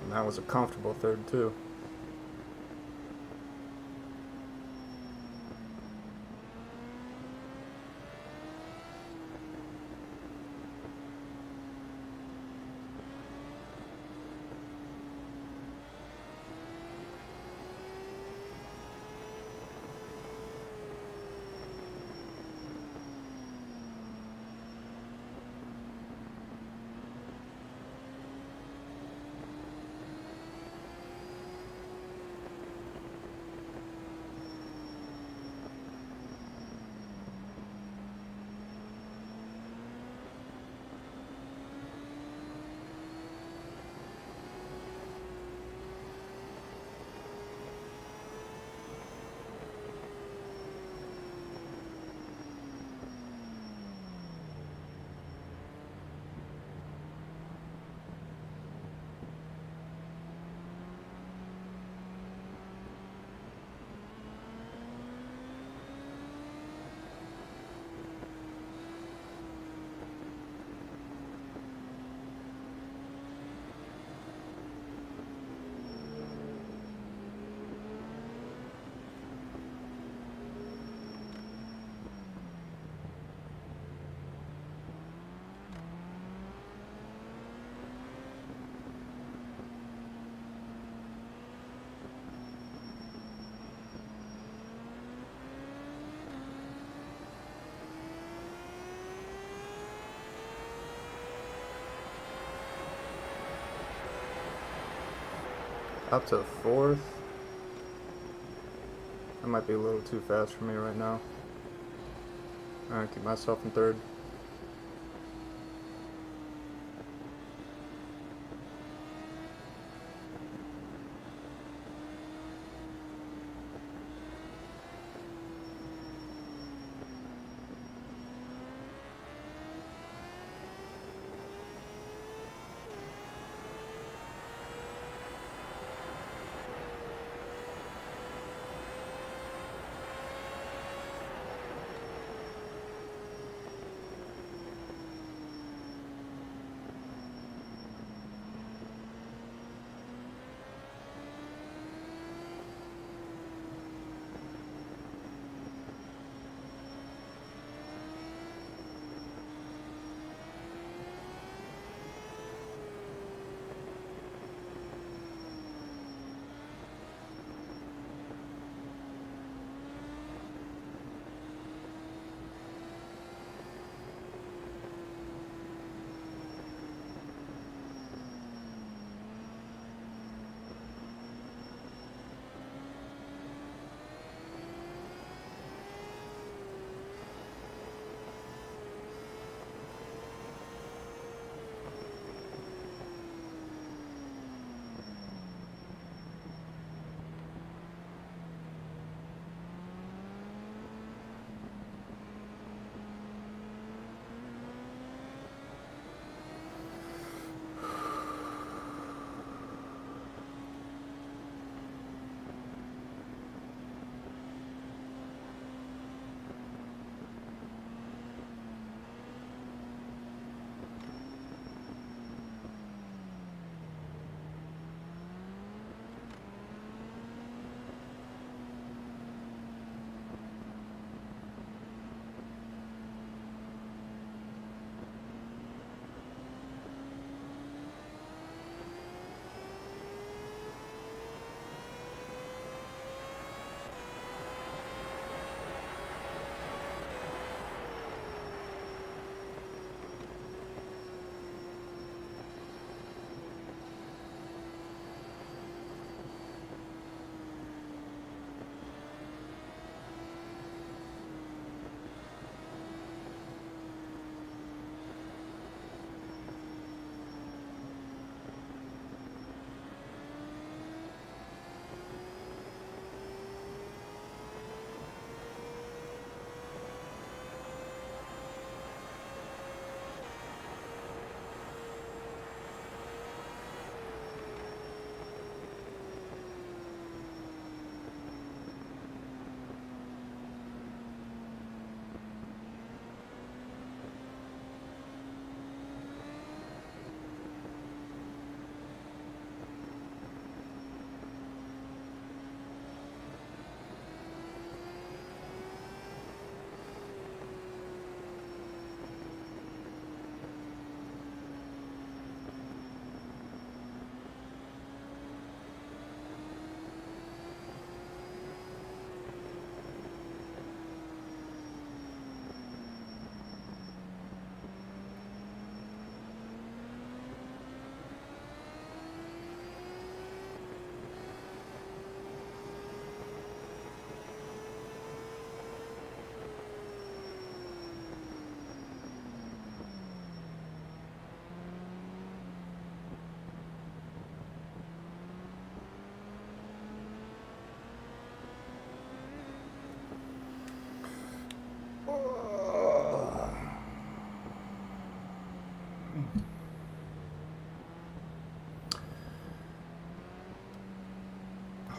And that was a comfortable third, too. Up to fourth. That might be a little too fast for me right now. Alright, keep myself in third.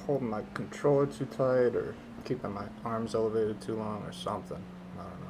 holding my controller too tight or keeping my arms elevated too long or something. I don't know.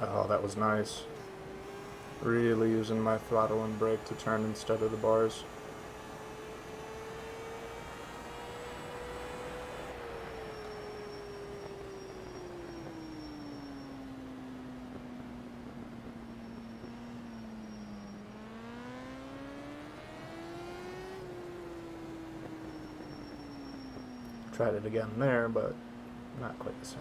Oh, that was nice. Really using my throttle and brake to turn instead of the bars. Tried it again there, but not quite the same.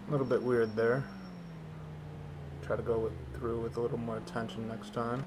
A little bit weird there. Try to go through with a little more attention next time.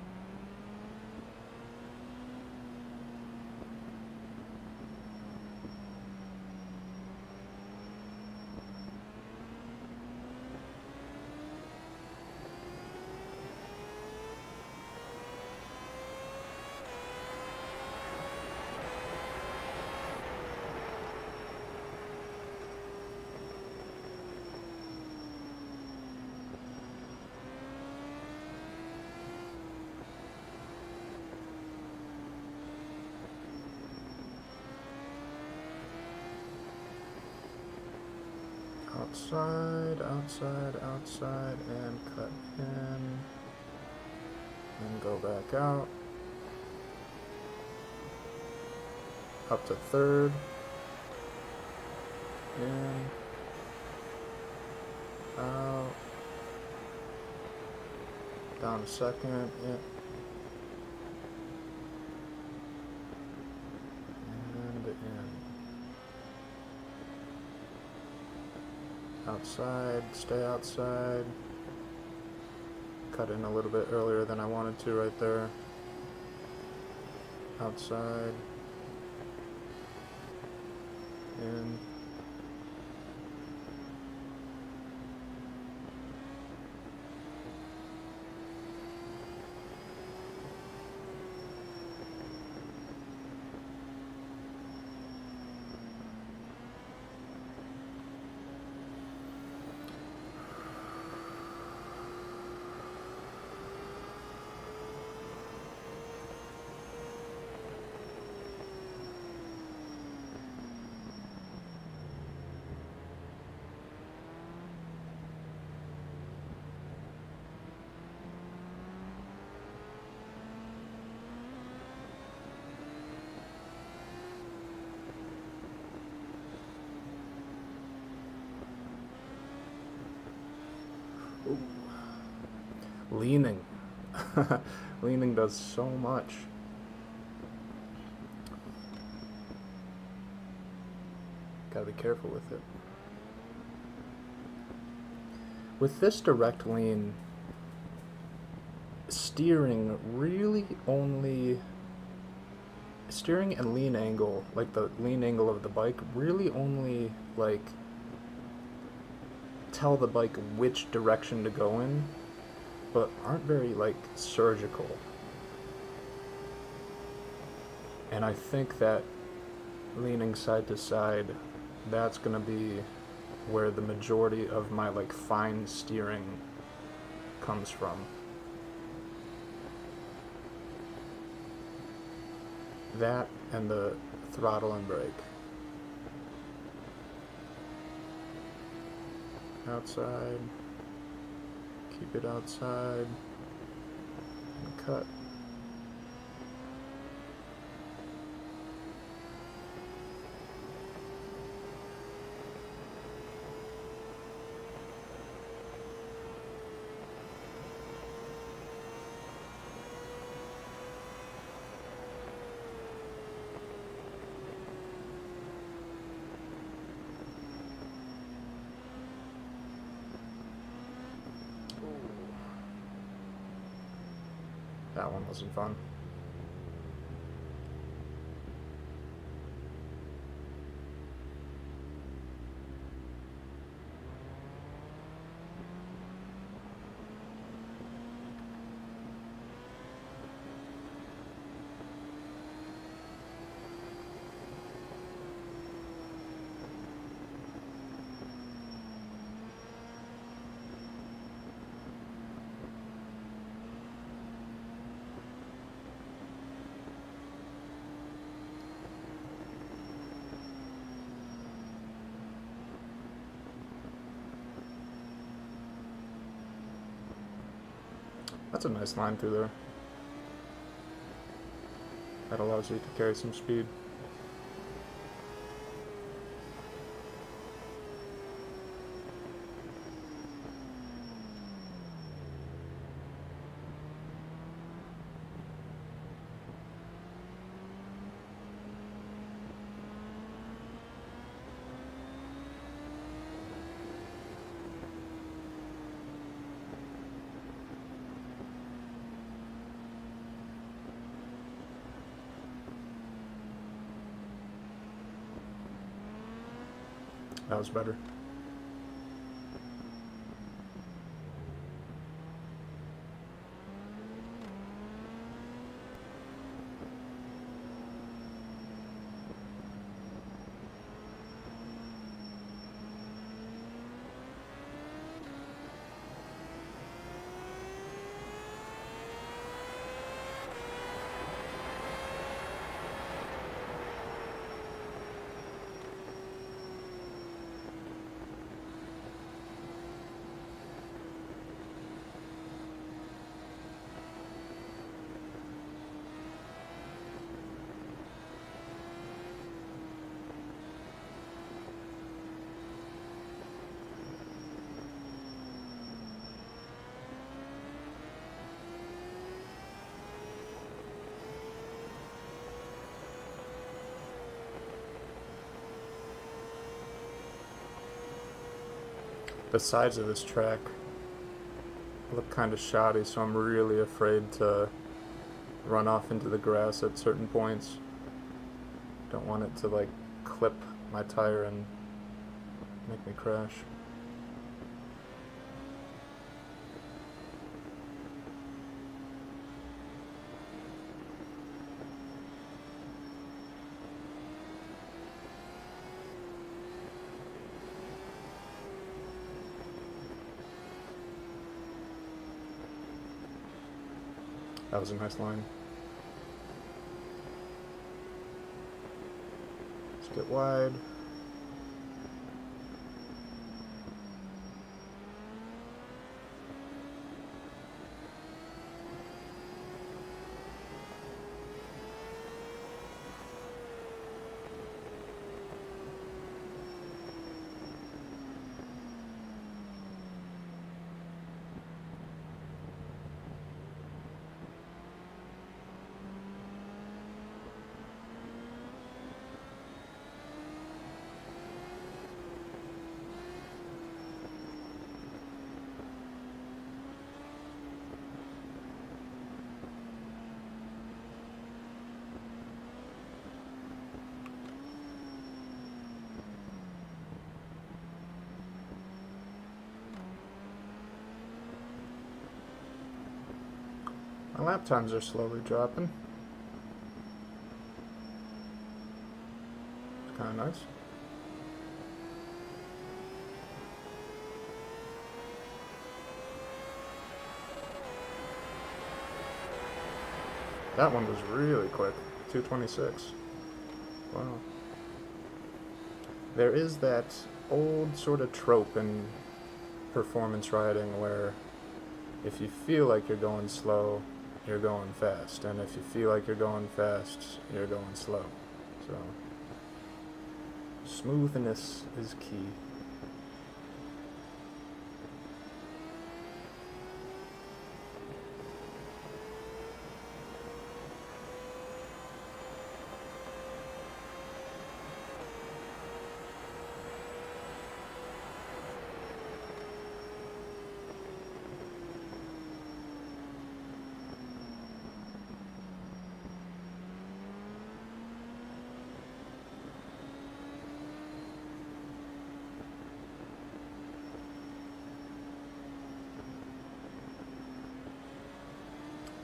Outside, outside, outside, and cut in, and go back out, up to third, in, out, down to second, in, and in. Outside, stay outside. Cut in a little bit earlier than I wanted to right there. Outside. In. Ooh. Leaning. Leaning does so much. Gotta be careful with it. With this direct lean, steering really only... Steering and lean angle, like the lean angle of the bike, really only, like, tell the bike which direction to go in, but aren't very, like, surgical. And I think that leaning side to side, that's gonna be where the majority of my, like, fine steering comes from. That and the throttle and brake. Outside. Keep it outside. And cut. That one wasn't fun. That's a nice line through there. That allows you to carry some speed. That was better. The sides of this track look kind of shoddy, so I'm really afraid to run off into the grass at certain points. Don't want it to, like, clip my tire and make me crash. That was a nice line. Let's get wide. lap times are slowly dropping. It's kind of nice. That one was really quick. 226. Wow. There is that old sort of trope in performance riding where if you feel like you're going slow, you're going fast. And if you feel like you're going fast, you're going slow. So, smoothness is key.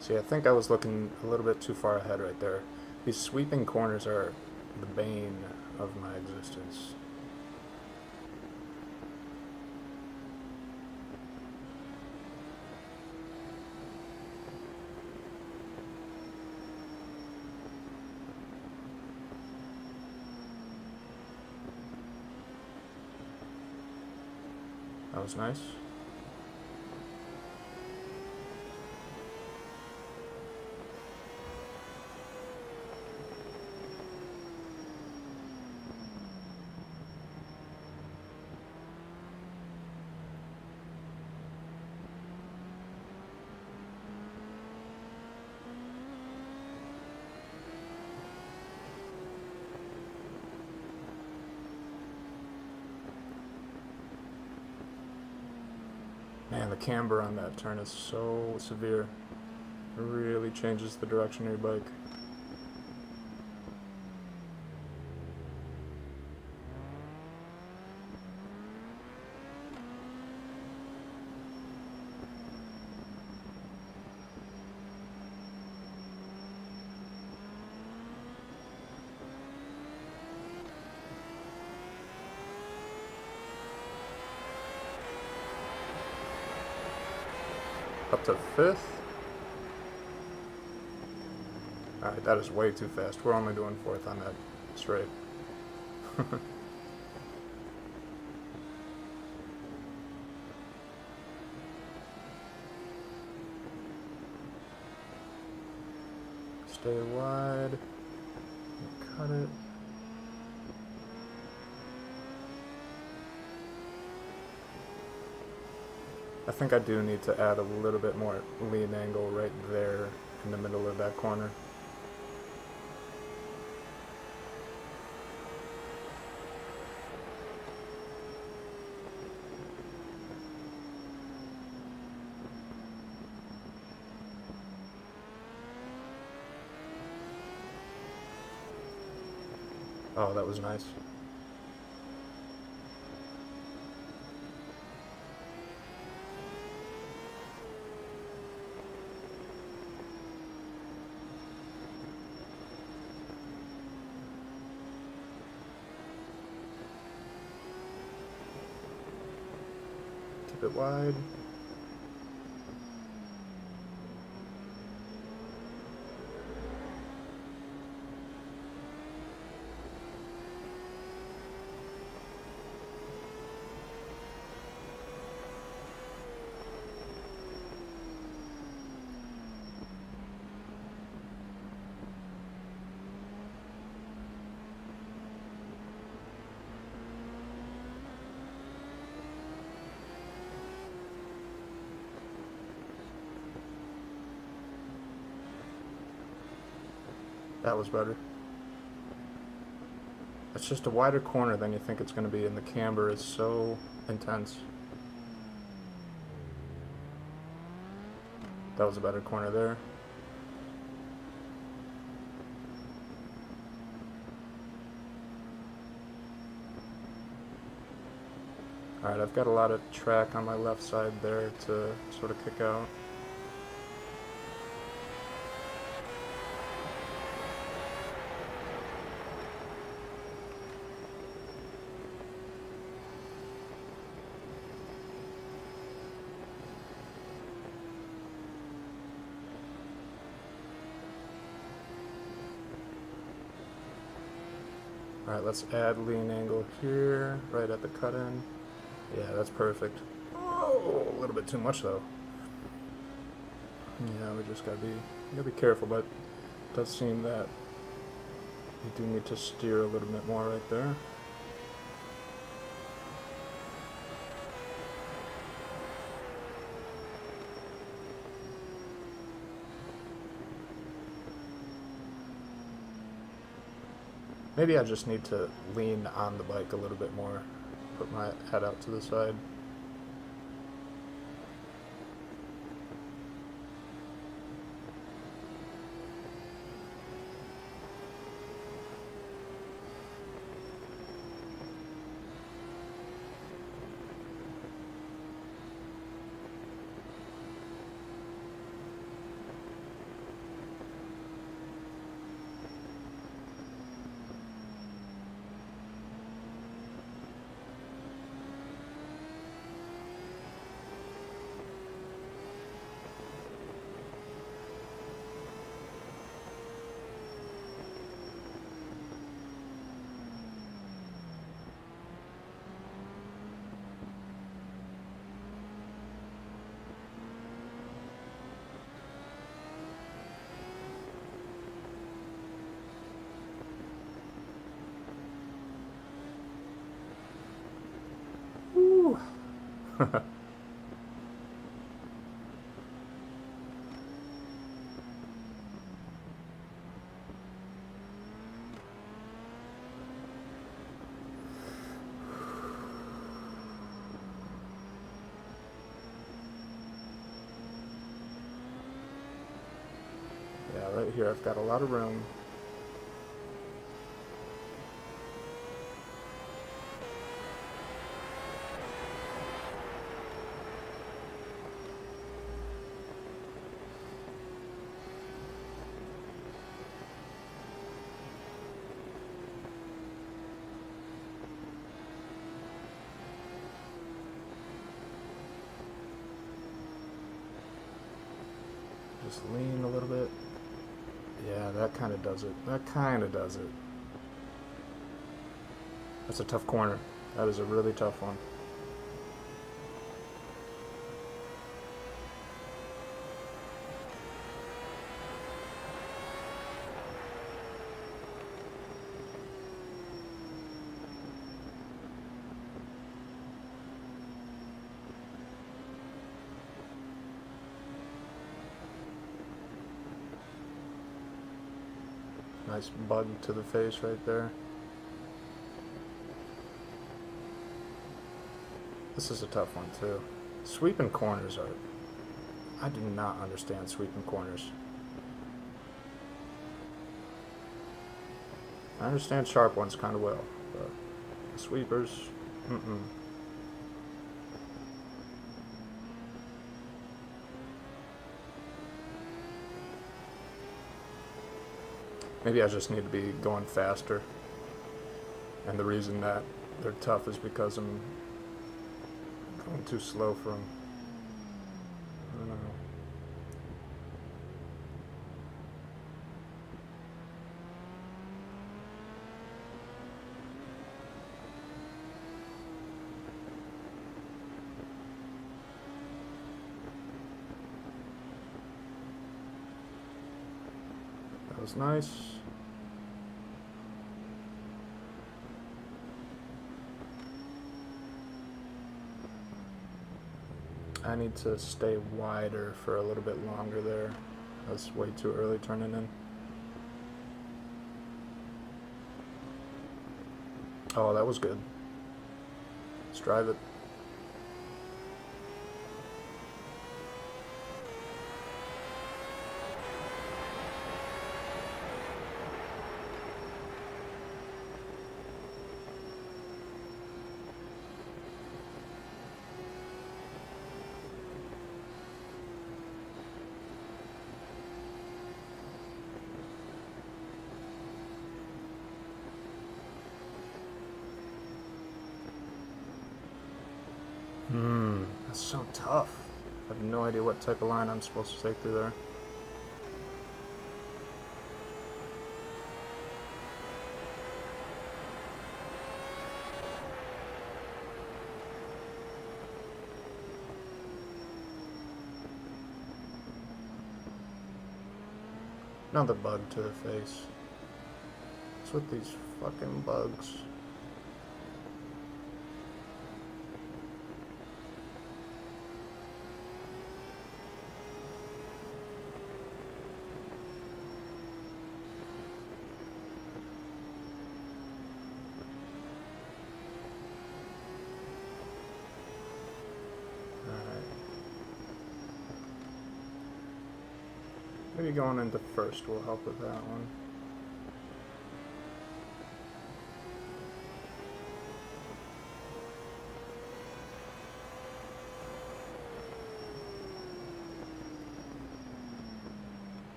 See, I think I was looking a little bit too far ahead right there. These sweeping corners are the bane of my existence. That was nice. Man, the camber on that turn is so severe. It really changes the direction of your bike. Up to 5th. Alright, that is way too fast. We're only doing 4th on that straight. Stay wide. Cut it. I think I do need to add a little bit more lean angle right there in the middle of that corner. Oh, that was nice. Keep it wide. That was better. It's just a wider corner than you think it's going to be, and the camber is so intense. That was a better corner there. Alright, I've got a lot of track on my left side there to sort of kick out. Alright, let's add lean angle here, right at the cut-in. Yeah, that's perfect. Oh, a little bit too much though. Yeah, we just gotta be careful, but it does seem that you do need to steer a little bit more right there. Maybe I just need to lean on the bike a little bit more, put my head out to the side. Woo! Yeah, right here I've got a lot of room. Just lean a little bit. Yeah, that kind of does it. That kind of does it. That's a tough corner. That is a really tough one. Nice bug to the face right there. This is a tough one too. Sweeping corners are... I do not understand sweeping corners. I understand sharp ones kind of well, but sweepers, mm-mm. Maybe I just need to be going faster. And the reason that they're tough is because I'm going too slow for them. I don't know. That was nice. I need to stay wider for a little bit longer there. That's way too early turning in. Oh, that was good. Let's drive it. That's so tough. I have no idea what type of line I'm supposed to take through there. Another bug to the face. What's with these fucking bugs? Maybe going into first will help with that one.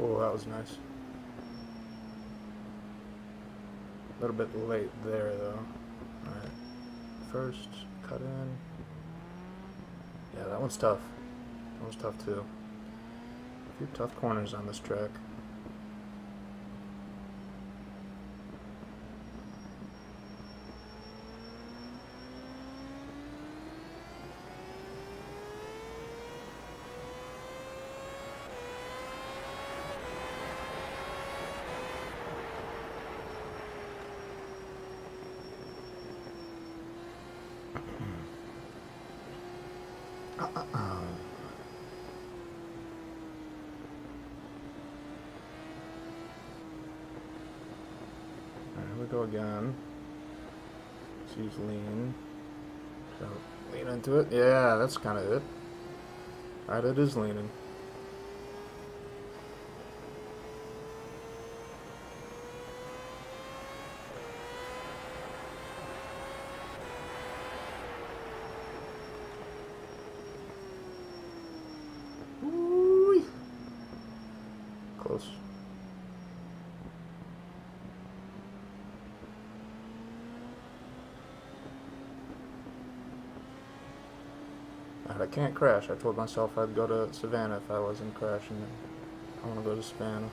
Oh, that was nice. A little bit late there, though. Alright. First, cut in. Yeah, that one's tough. That one's tough, too. A few tough corners on this track. Here we go again. Let's use lean. So, lean into it. Yeah, that's kind of it. Alright, it is leaning. Ooh-wee. Close. I can't crash. I told myself I'd go to Savannah if I wasn't crashing. I want to go to Savannah.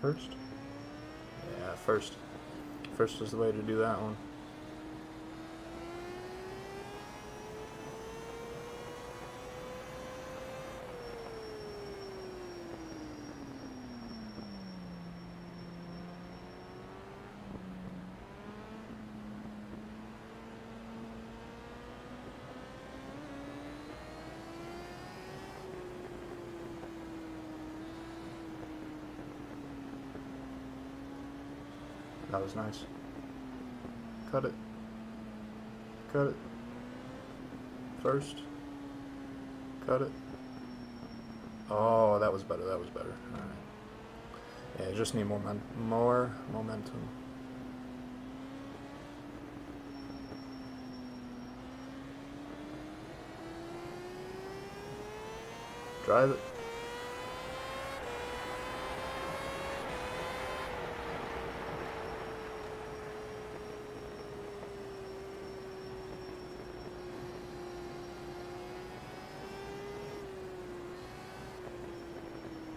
First? Yeah, first. First is the way to do that one. That was nice. Cut it. Cut it. First. Cut it. Oh, that was better. That was better. Alright. Yeah, you just need more momentum. Drive it.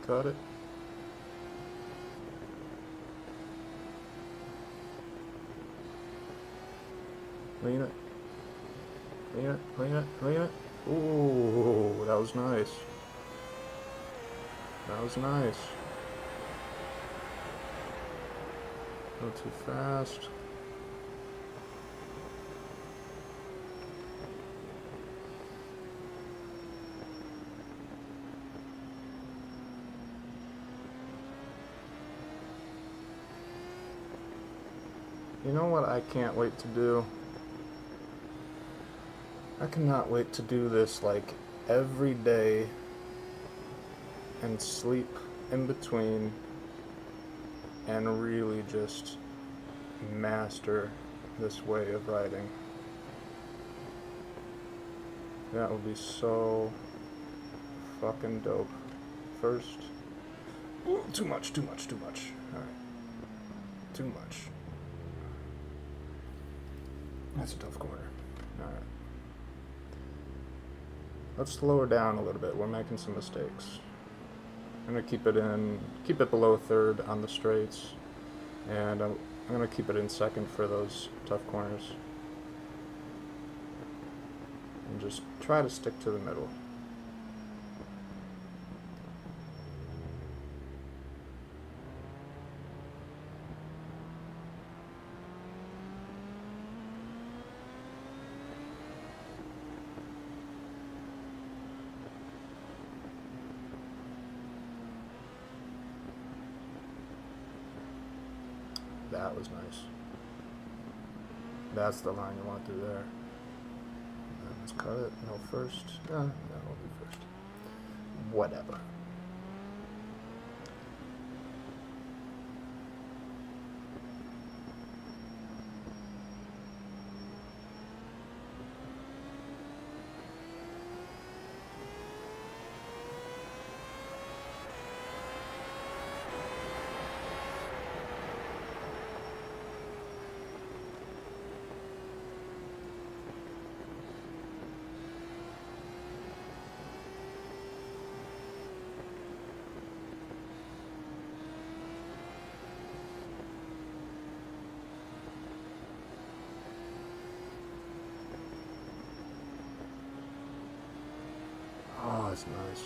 Cut it. Lean it. Lean it, lean it, lean it. Ooh, that was nice. That was nice. Go too fast. You know what I can't wait to do? I cannot wait to do this like every day and sleep in between and really just master this way of riding. That would be so fucking dope. First. Ooh, too much. Alright. Too much. That's a tough corner. Alright. Let's slow her down a little bit. We're making some mistakes. I'm gonna keep it below third on the straights, and I'm gonna keep it in second for those tough corners. And just try to stick to the middle. That was nice. That's the line you want through there. Let's cut it. No first. No, we'll do first. Whatever. Oh, that's nice.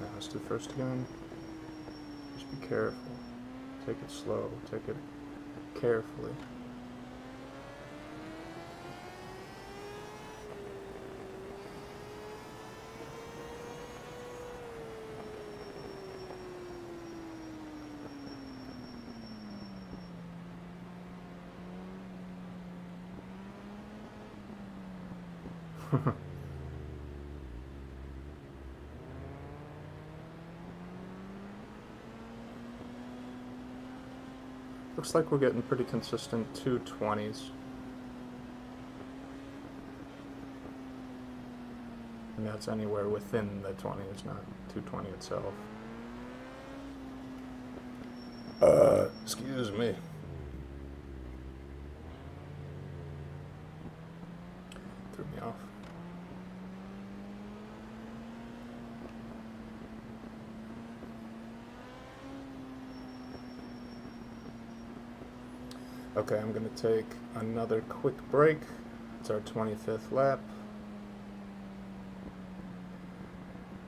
Now let's do first again. Just be careful. Take it slow. Take it carefully. Looks like we're getting pretty consistent 220s. And that's anywhere within the 20, it's not 220 itself. Excuse me. Threw me off. Okay, I'm going to take another quick break. It's our 25th lap.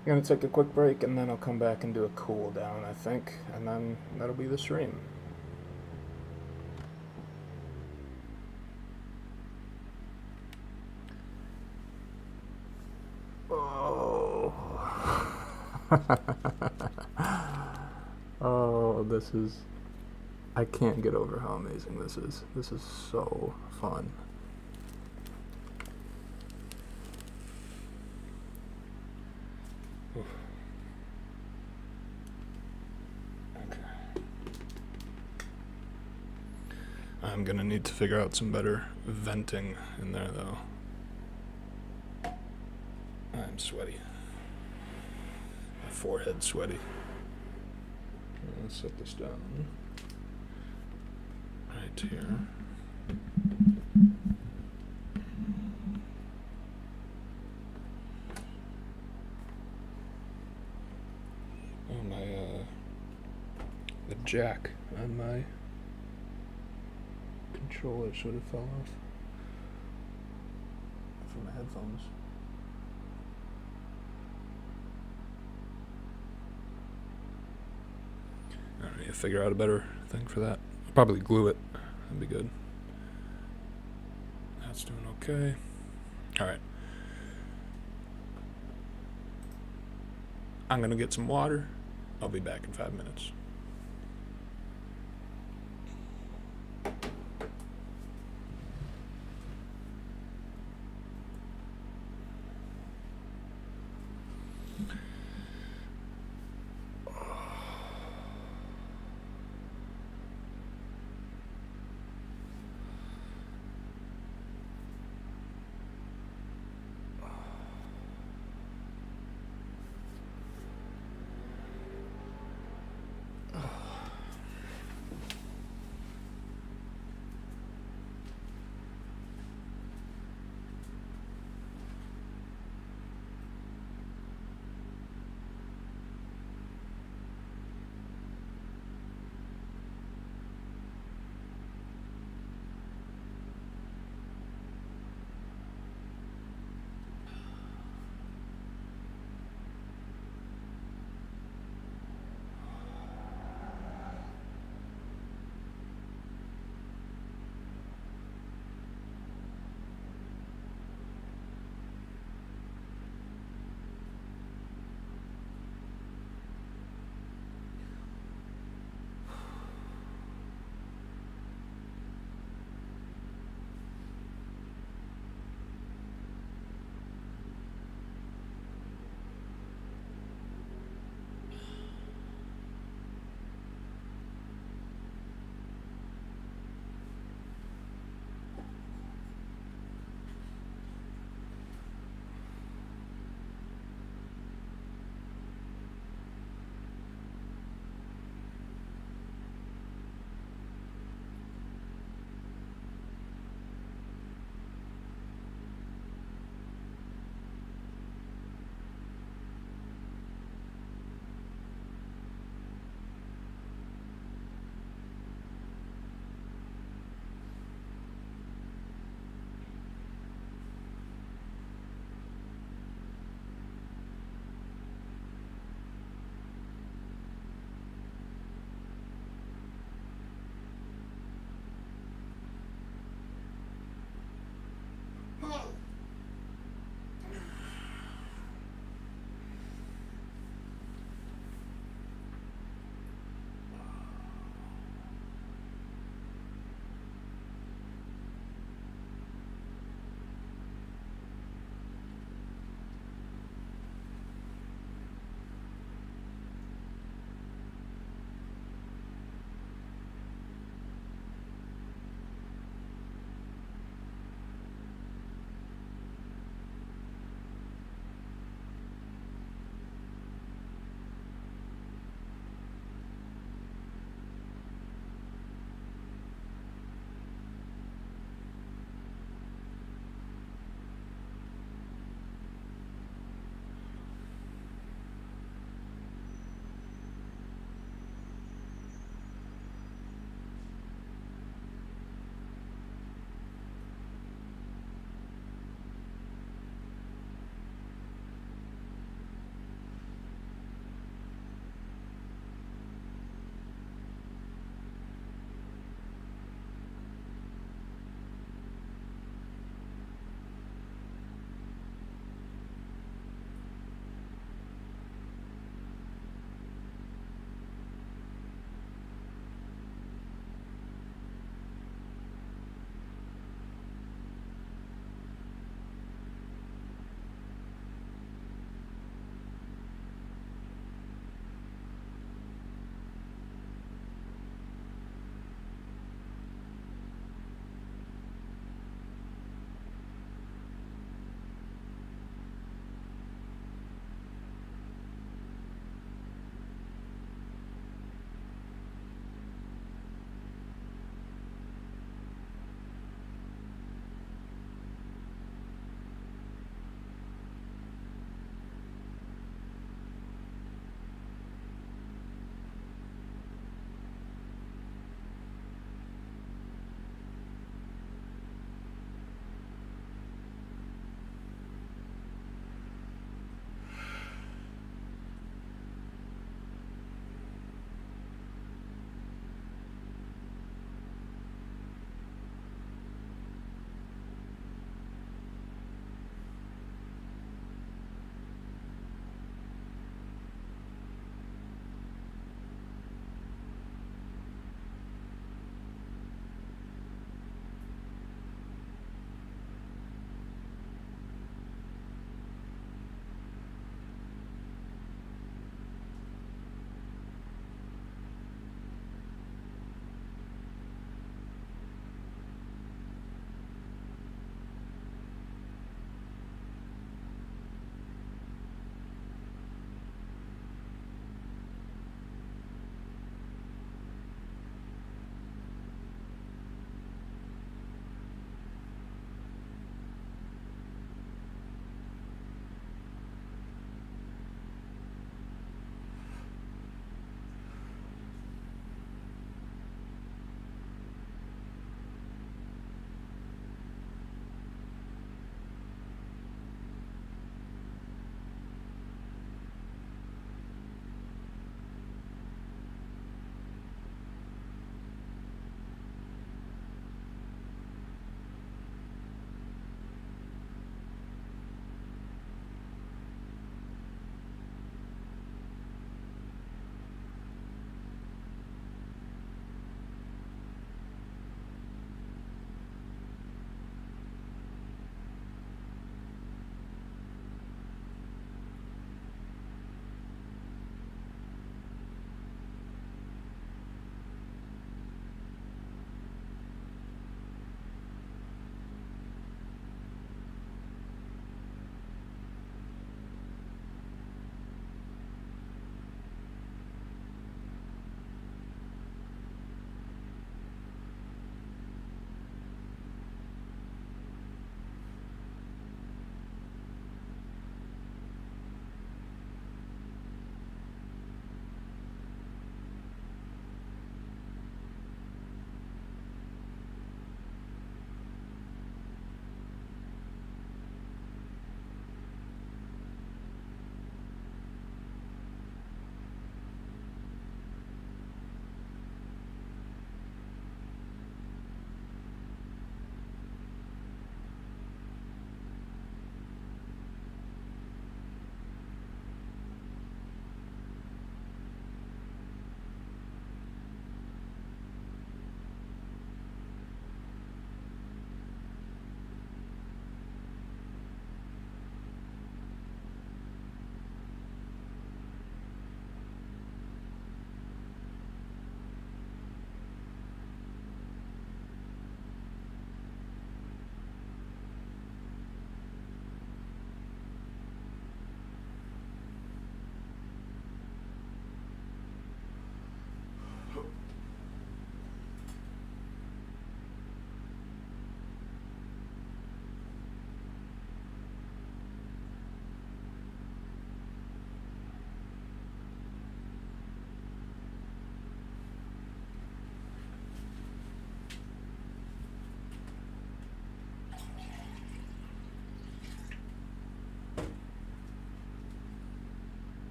I'm going to take a quick break and then I'll come back and do a cool down, I think, and then that'll be the stream. Oh. Oh, this is... I can't get over how amazing this is. This is so fun. Oof. Okay. I'm gonna need to figure out some better venting in there, though. I'm sweaty. My forehead's sweaty. Let's set this down. Right here. Oh, the jack on my controller should have fell off from the headphones. I need to figure out a better thing for that. I'll probably glue it. That'd be good. That's doing okay. All right. I'm gonna get some water. I'll be back in 5 minutes.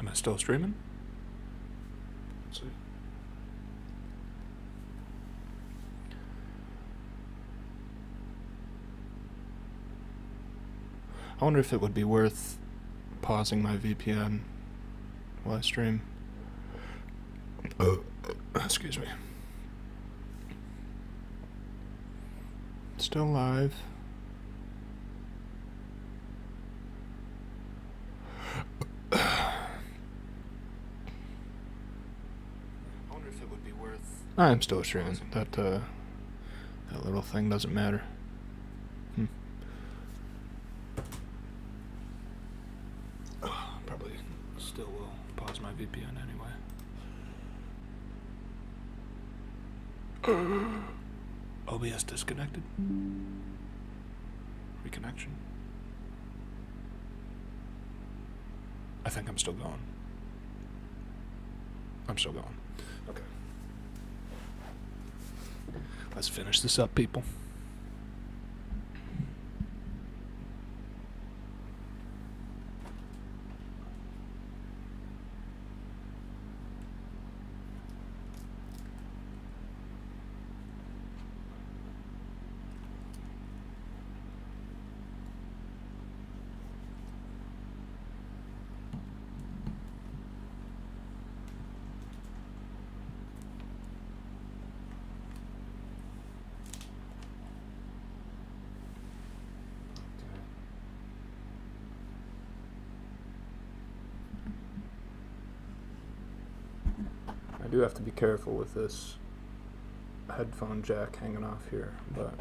Am I still streaming? Let's see. I wonder if it would be worth pausing my VPN while I stream. Excuse me. Still live. I'm still streaming. That little thing doesn't matter. Probably still will pause my VPN anyway. OBS disconnected. Reconnection. I think I'm still going. I'm still going. Okay. Let's finish this up, people. I do have to be careful with this headphone jack hanging off here, but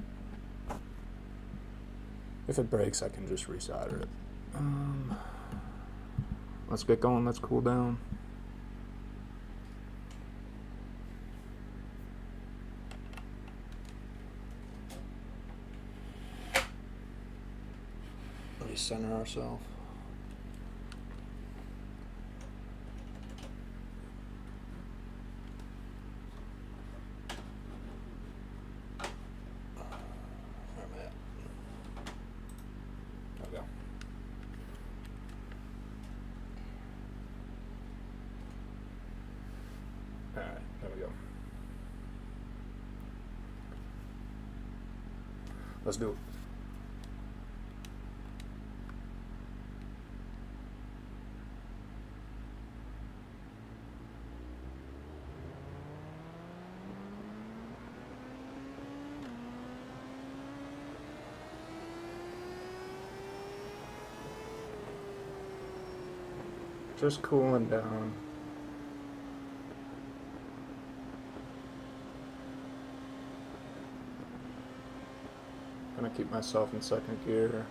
if it breaks, I can just resolder it. Let's get going. Let's cool down. Recenter ourselves. Alright, there we go. Let's do it. Just cooling down. Gonna keep myself in second gear.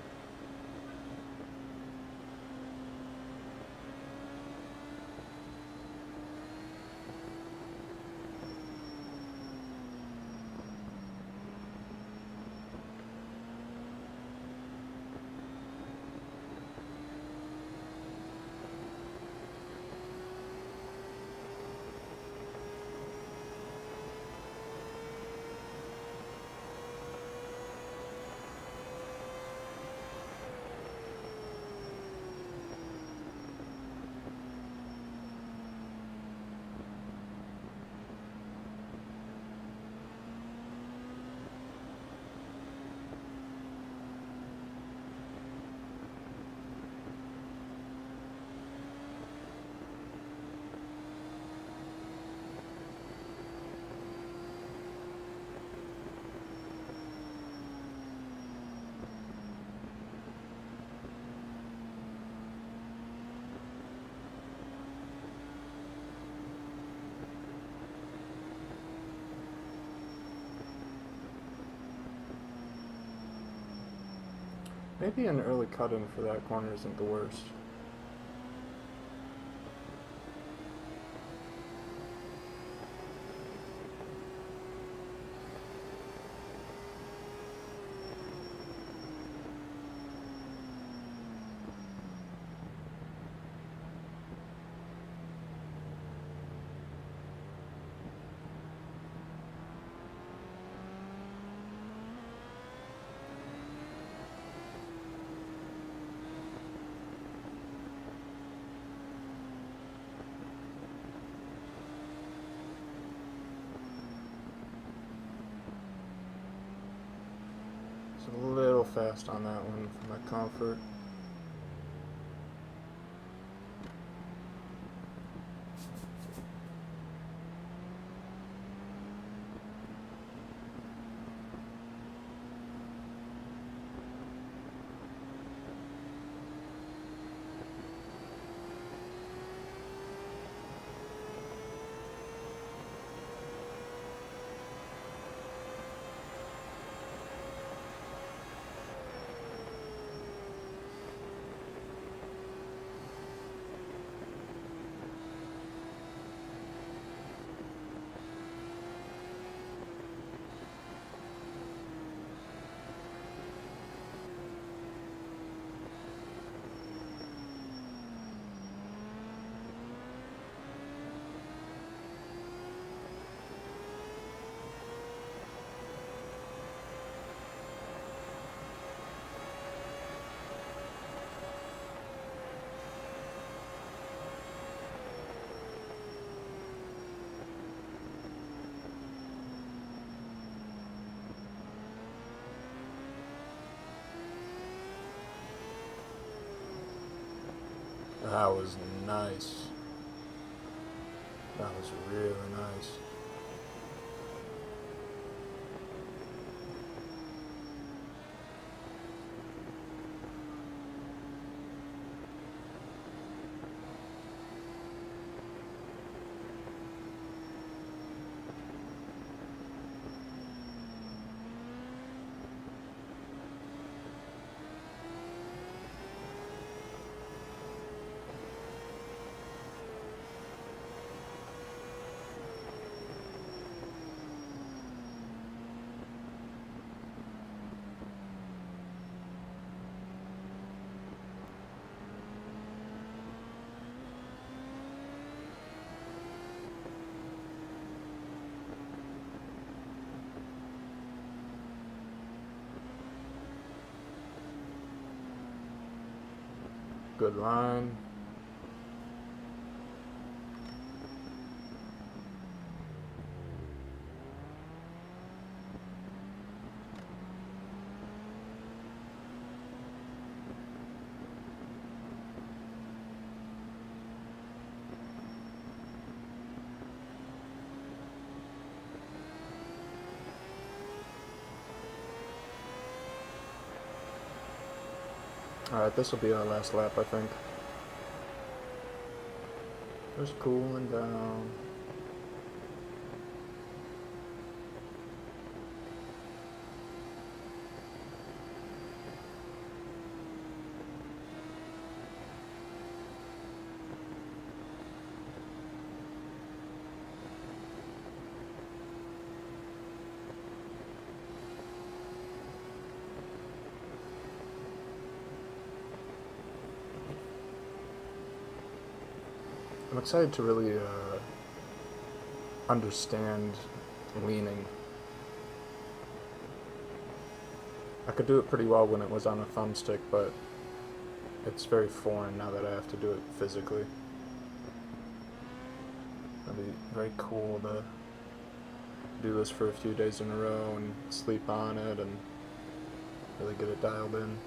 Maybe an early cut-in for that corner isn't the worst. A little fast on that one for my comfort. That was nice. That was really nice. Good line. Alright, this will be our last lap, I think. Just cooling down. I'm excited to really understand leaning. I could do it pretty well when it was on a thumbstick, but it's very foreign now that I have to do it physically. It'll be very cool to do this for a few days in a row and sleep on it and really get it dialed in.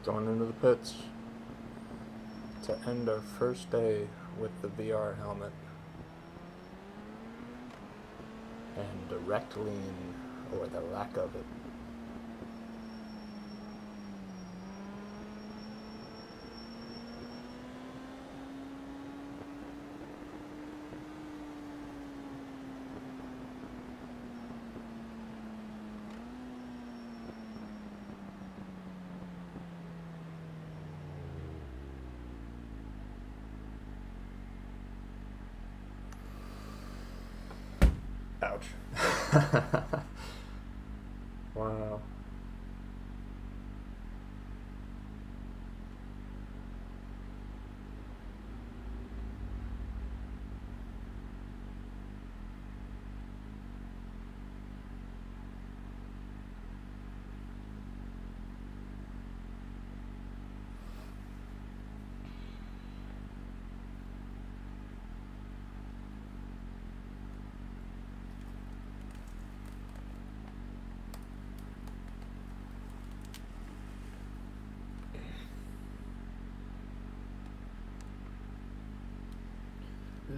Going into the pits to end our first day with the VR helmet and direct lean or the lack of it. Ouch. Wow.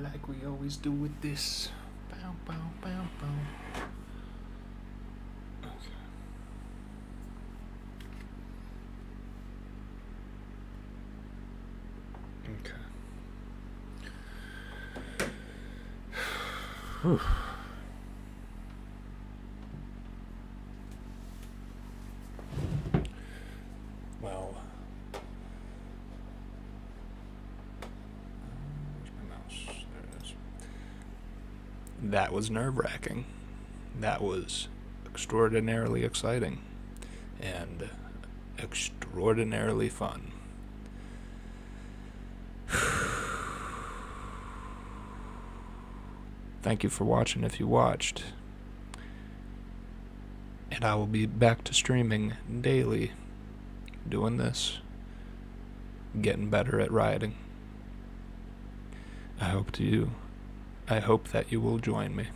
Like we always do with this. Bow, bow, bow, bow. Okay. Whew. Well, where's my mouse? There it is. That was nerve-wracking. That was extraordinarily exciting and extraordinarily fun. Thank you for watching if you watched. And I will be back to streaming daily, doing this, getting better at riding. I hope that you will join me.